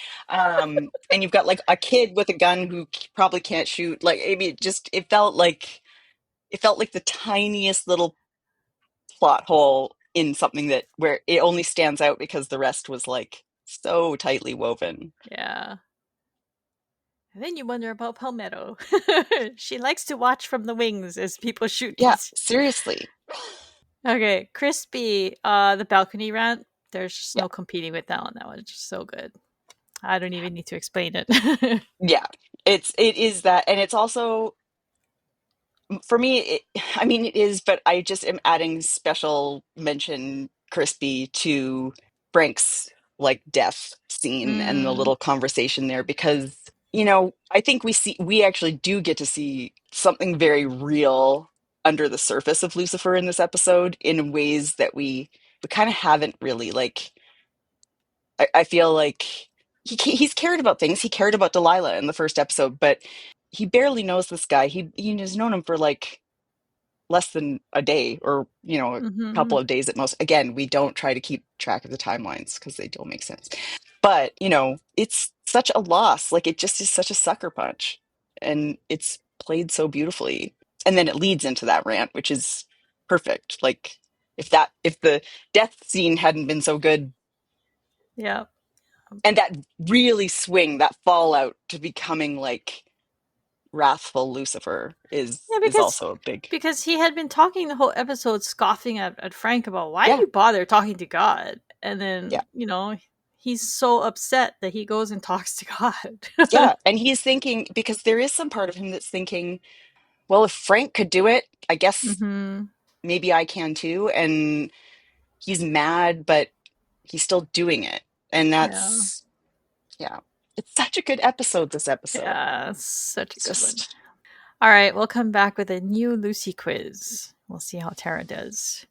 Speaker 2: And you've got like a kid with a gun who probably can't shoot. Like I mean, it felt like the tiniest little plot hole in something that where it only stands out because the rest was like so tightly woven.
Speaker 1: Yeah. And then you wonder about Palmetto. She likes to watch from the wings as people shoot
Speaker 2: Yeah,
Speaker 1: these.
Speaker 2: seriously.
Speaker 1: Okay, Crispy, the balcony rant. There's just
Speaker 2: Yeah.
Speaker 1: no competing with that one. That was just so good. I don't even need to explain it.
Speaker 2: Yeah, it is that, and it's also for me. I mean, it is, but I just am adding special mention, Crispy, to Frank's like death scene and the
Speaker 1: mm,
Speaker 2: little conversation there because I think we actually do get to see something very real under the surface of Lucifer in this episode in ways that we kind of haven't really like. I feel like he's cared about things. He cared about Delilah in the first episode, but he barely knows this guy. He has known him for like less than a day or a couple
Speaker 1: hmm
Speaker 2: of days at most. Again, we don't try to keep track of the timelines because they don't make sense. But it's such a loss. Like it just is such a sucker punch, and it's played so beautifully. And then it leads into that rant, which is perfect. Like if the death scene hadn't been so good
Speaker 1: Yeah.
Speaker 2: and that really swing, that fallout to becoming like wrathful Lucifer is
Speaker 1: Yeah,
Speaker 2: is
Speaker 1: because
Speaker 2: also a big
Speaker 1: he had been talking the whole episode scoffing at Frank about why
Speaker 2: yeah,
Speaker 1: you bother talking to God? And
Speaker 2: yeah,
Speaker 1: then, he's so upset that he goes and talks to God.
Speaker 2: yeah. And he's thinking because there is some part of him that's thinking, well, if Frank could do it, I guess
Speaker 1: hmm
Speaker 2: maybe I can too. And he's mad, but he's still doing it. And
Speaker 1: Yeah.
Speaker 2: that's yeah. It's such a good episode, this episode.
Speaker 1: Yeah, such a
Speaker 2: It's
Speaker 1: good one.
Speaker 2: just
Speaker 1: All right, we'll come back with a new Lucy quiz. We'll see how Tara does.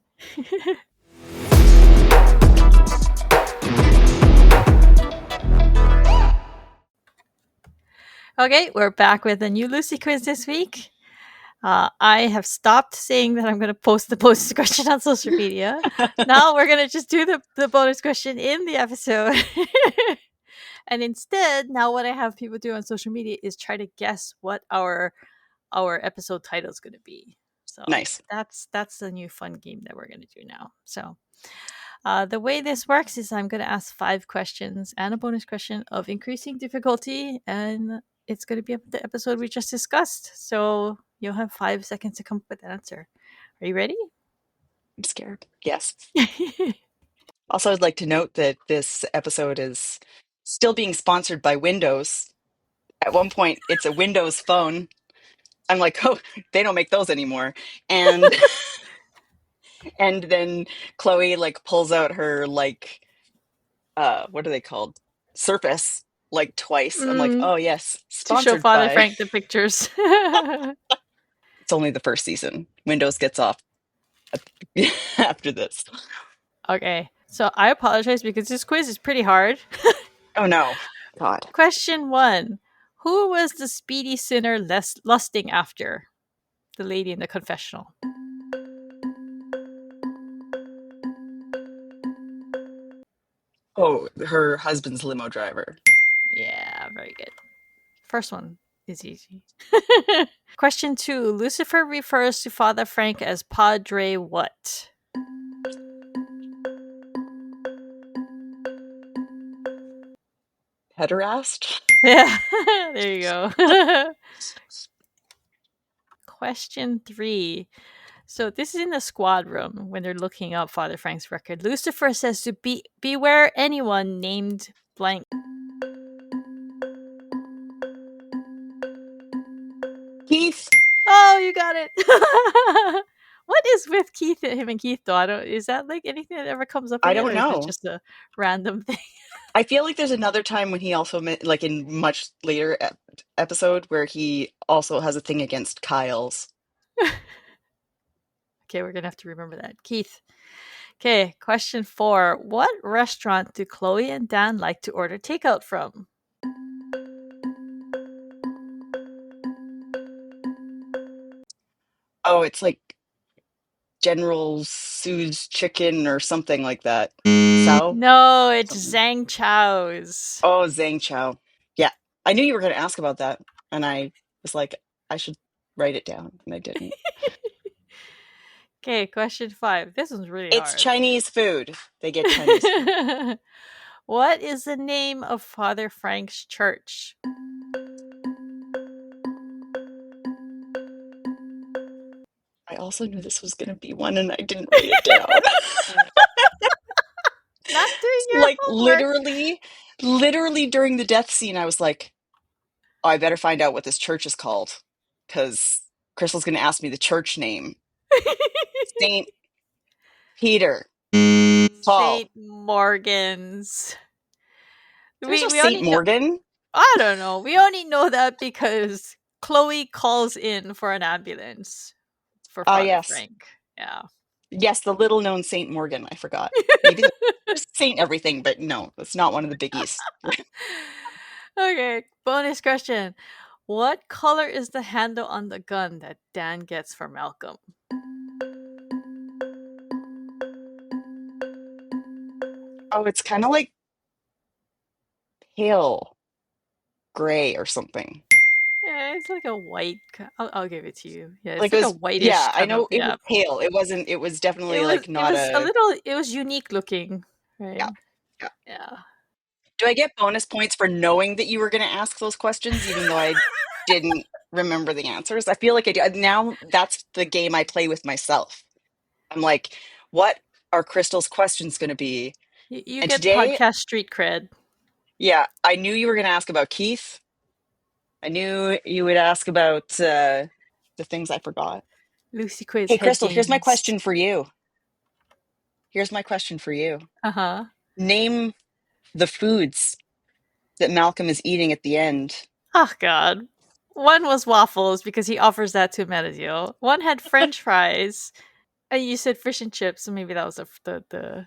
Speaker 1: Okay, we're back with a new Lucy quiz this week. I have stopped saying that I'm going to post the bonus question on social media. Now we're going to just do the bonus question in the episode. And instead, now what I have people do on social media is try to guess what our episode title is going to be. So
Speaker 2: nice.
Speaker 1: that's the new fun game that we're going to do now. So the way this works is I'm going to ask 5 questions and a bonus question of increasing difficulty, and it's going to be the episode we just discussed. So you'll have 5 seconds to come up with an answer. Are you ready?
Speaker 2: I'm scared. Yes. Also, I'd like to note that this episode is still being sponsored by Windows. At one point, it's a Windows phone. I'm like, oh, they don't make those anymore. And and then Chloe like pulls out her like what are they called? Surface like twice. I'm like,
Speaker 1: Mm,
Speaker 2: oh yes,
Speaker 1: to show
Speaker 2: sponsored
Speaker 1: Father
Speaker 2: by.
Speaker 1: Frank the pictures.
Speaker 2: It's only the first season. Windows gets off after this.
Speaker 1: Okay, so I apologize because this quiz is pretty hard.
Speaker 2: Oh no. God.
Speaker 1: Question 1. Who was the speedy sinner lusting after? The lady in the confessional.
Speaker 2: Oh, her husband's limo driver.
Speaker 1: Yeah, very good. First one is easy. Question 2. Lucifer refers to Father Frank as Padre what?
Speaker 2: Pederast?
Speaker 1: Yeah, there you go. Question 3. So this is in the squad room when they're looking up Father Frank's record. Lucifer says to beware anyone named blank.
Speaker 2: Keith?
Speaker 1: Oh, you got it. What is with Keith, him and Keith though? I don't. Is that like anything that ever comes up
Speaker 2: I
Speaker 1: again, or
Speaker 2: don't
Speaker 1: is that
Speaker 2: know.
Speaker 1: just a random thing?
Speaker 2: I feel like there's another time when he also like in much later episode where he also has a thing against Kyle's.
Speaker 1: Okay, we're gonna have to remember that, Keith. Okay, question 4. What restaurant do Chloe and Dan like to order takeout from?
Speaker 2: Oh, it's like General Sue's chicken or something like that. Sao?
Speaker 1: No, it's
Speaker 2: Something.
Speaker 1: Zhang Chao's.
Speaker 2: Oh, Zhang Chow. Yeah. I knew you were going to ask about that. And I was like, I should write it down. And I didn't.
Speaker 1: Okay, question 5. This one's really
Speaker 2: It's
Speaker 1: hard.
Speaker 2: Chinese food. They get Chinese food.
Speaker 1: What is the name of Father Frank's church?
Speaker 2: I also knew this was going to be one and I didn't write it down.
Speaker 1: Not doing your
Speaker 2: Like
Speaker 1: homework.
Speaker 2: literally during the death scene, I was like, oh, I better find out what this church is called because Crystal's going to ask me the church name. Saint Peter, Paul.
Speaker 1: St. Morgan's.
Speaker 2: There's no
Speaker 1: We
Speaker 2: Saint
Speaker 1: only know.
Speaker 2: Morgan.
Speaker 1: I don't know. We only know that because Chloe calls in for an ambulance for
Speaker 2: Ah,
Speaker 1: Father
Speaker 2: yes.
Speaker 1: Frank. Yeah.
Speaker 2: Yes, the little known Saint Morgan. I forgot. Maybe there's Saint everything, but no, it's not one of the biggies.
Speaker 1: Okay, bonus question. What color is the handle on the gun that Dan gets for Malcolm?
Speaker 2: Oh, it's kind of like pale gray or something.
Speaker 1: Yeah, it's like a white. I'll give it to you. Yeah, it's
Speaker 2: Like it
Speaker 1: like a
Speaker 2: was,
Speaker 1: whitish
Speaker 2: yeah, I
Speaker 1: kind of.
Speaker 2: know it was
Speaker 1: Yeah,
Speaker 2: pale. It wasn't, it was definitely like
Speaker 1: it
Speaker 2: not
Speaker 1: was a
Speaker 2: a,
Speaker 1: little. It was unique looking,
Speaker 2: yeah,
Speaker 1: right?
Speaker 2: yeah.
Speaker 1: Yeah.
Speaker 2: Do I get bonus points for knowing that you were going to ask those questions, even though I didn't remember the answers? I feel like I do. Now that's the game I play with myself. I'm like, what are Crystal's questions going to be?
Speaker 1: You
Speaker 2: And
Speaker 1: get
Speaker 2: today,
Speaker 1: podcast street cred.
Speaker 2: yeah, I knew you were going to ask about Keith. I knew you would ask about the things I forgot.
Speaker 1: LuciQuiz
Speaker 2: Hey,
Speaker 1: head
Speaker 2: Crystal, here's my
Speaker 1: games.
Speaker 2: question for you. Here's my question for you.
Speaker 1: Uh huh.
Speaker 2: Name the foods that Malcolm is eating at the end.
Speaker 1: Oh God. One was waffles because he offers that to Menadil. One had French fries. And you said fish and chips, so maybe that was the.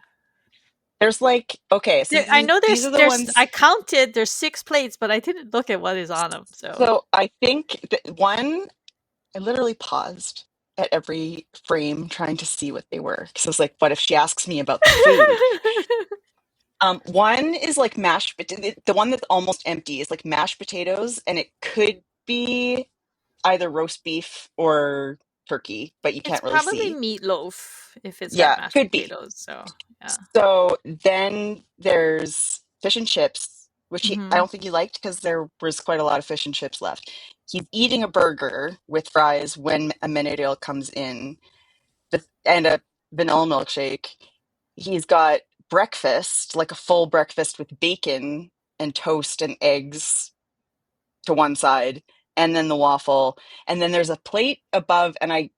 Speaker 2: There's like, okay, so
Speaker 1: There, I know
Speaker 2: these are the
Speaker 1: there's I
Speaker 2: ones.
Speaker 1: counted there's 6 plates, but I didn't look at what is on them. So
Speaker 2: So I think that one, I literally paused at every frame trying to see what they were. Because I was like, what if she asks me about the food? One is like the one that's almost empty is like mashed potatoes, and it could be either roast beef or turkey, but you
Speaker 1: it's
Speaker 2: can't really
Speaker 1: probably
Speaker 2: see.
Speaker 1: meatloaf if it's got
Speaker 2: Yeah,
Speaker 1: mashed
Speaker 2: could be.
Speaker 1: potatoes. So yeah.
Speaker 2: So then there's fish and chips, which I
Speaker 1: Mm-hmm.
Speaker 2: don't think he liked because there was quite a lot of fish and chips left. He's eating a burger with fries when a Menadale comes in, and a vanilla milkshake. He's got breakfast, like a full breakfast with bacon and toast and eggs to one side, and then the waffle. And then there's a plate above, and I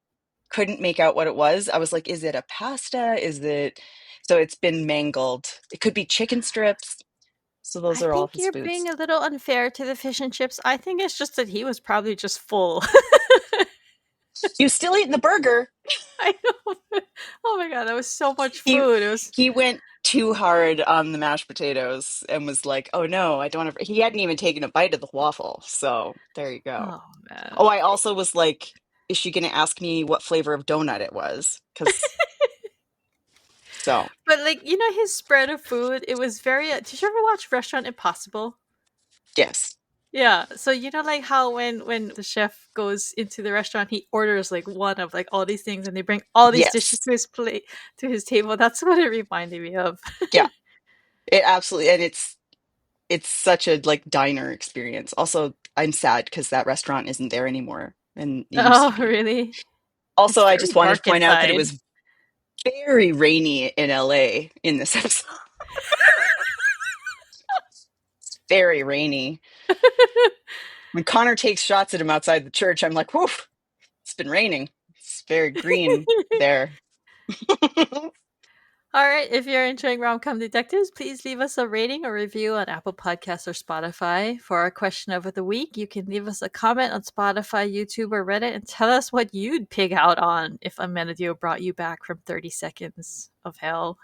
Speaker 2: couldn't make out what it was. I was like, is it a pasta? Is it? So it's been mangled. It could be chicken strips. So those
Speaker 1: I
Speaker 2: are all
Speaker 1: think
Speaker 2: his
Speaker 1: you're
Speaker 2: foods.
Speaker 1: being a little unfair to the fish and chips. I think it's just that he was probably just full.
Speaker 2: You still eating the burger?
Speaker 1: I know. Oh my god, that was so much
Speaker 2: He
Speaker 1: food. It was.
Speaker 2: he went too hard on the mashed potatoes and was like, "Oh no, I don't have." He hadn't even taken a bite of the waffle. So there you go.
Speaker 1: Oh
Speaker 2: Oh,
Speaker 1: man.
Speaker 2: I also was like, "Is she going to ask me what flavor of donut it was?" Because so
Speaker 1: But like his spread of food, it was very. Did you ever watch Restaurant Impossible?
Speaker 2: yes,
Speaker 1: Yeah. So like how when the chef goes into the restaurant, he orders like one of like all these things, and they bring all these dishes
Speaker 2: yes,
Speaker 1: to his plate to his table. That's what it reminded me of.
Speaker 2: yeah. It absolutely, and it's it's such a like diner experience. Also, I'm sad because that restaurant isn't there anymore, and it used to
Speaker 1: Oh,
Speaker 2: be.
Speaker 1: really?
Speaker 2: Also,
Speaker 1: It's
Speaker 2: I
Speaker 1: very
Speaker 2: just wanted to
Speaker 1: dark
Speaker 2: point out that it
Speaker 1: inside.
Speaker 2: was very rainy in LA in this episode. Very rainy. When Connor takes shots at him outside the church, I'm like, whew, it's been raining. It's very green there.
Speaker 1: All right, if you're enjoying Rom-Com Detectives, please leave us a rating or review on Apple Podcasts or Spotify. For our question of the week, you can leave us a comment on Spotify, YouTube, or Reddit and tell us what you'd pig out on if Amenadio brought you back from 30 seconds of hell.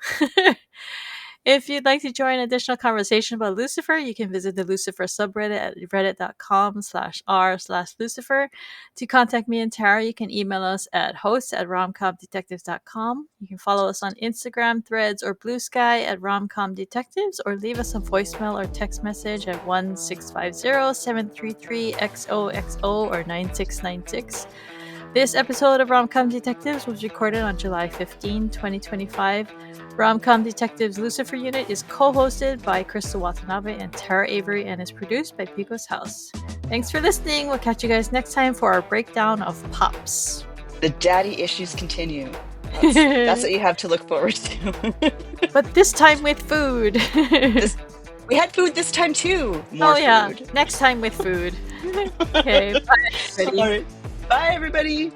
Speaker 1: If you'd like to join additional conversation about Lucifer, you can visit the Lucifer subreddit at reddit.com/r/Lucifer. To contact me and Tara, you can email us at hosts@romcomdetectives.com. You can follow us on Instagram, Threads, or Blue Sky at romcomdetectives, or leave us a voicemail or text message at 1-650-733-XOXO or 9696. This episode of Rom-Com Detectives was recorded on July 15, 2025. Rom-Com Detectives Lucifer Unit is co-hosted by Crystal Watanabe and Tara Avery and is produced by Pico's House. Thanks for listening. We'll catch you guys next time for our breakdown of Pops.
Speaker 2: The daddy issues continue. That's what you have to look forward to.
Speaker 1: But this time with food.
Speaker 2: We had food this time too. More food.
Speaker 1: Next time with food. Okay, bye everybody.
Speaker 2: All right. Bye, everybody.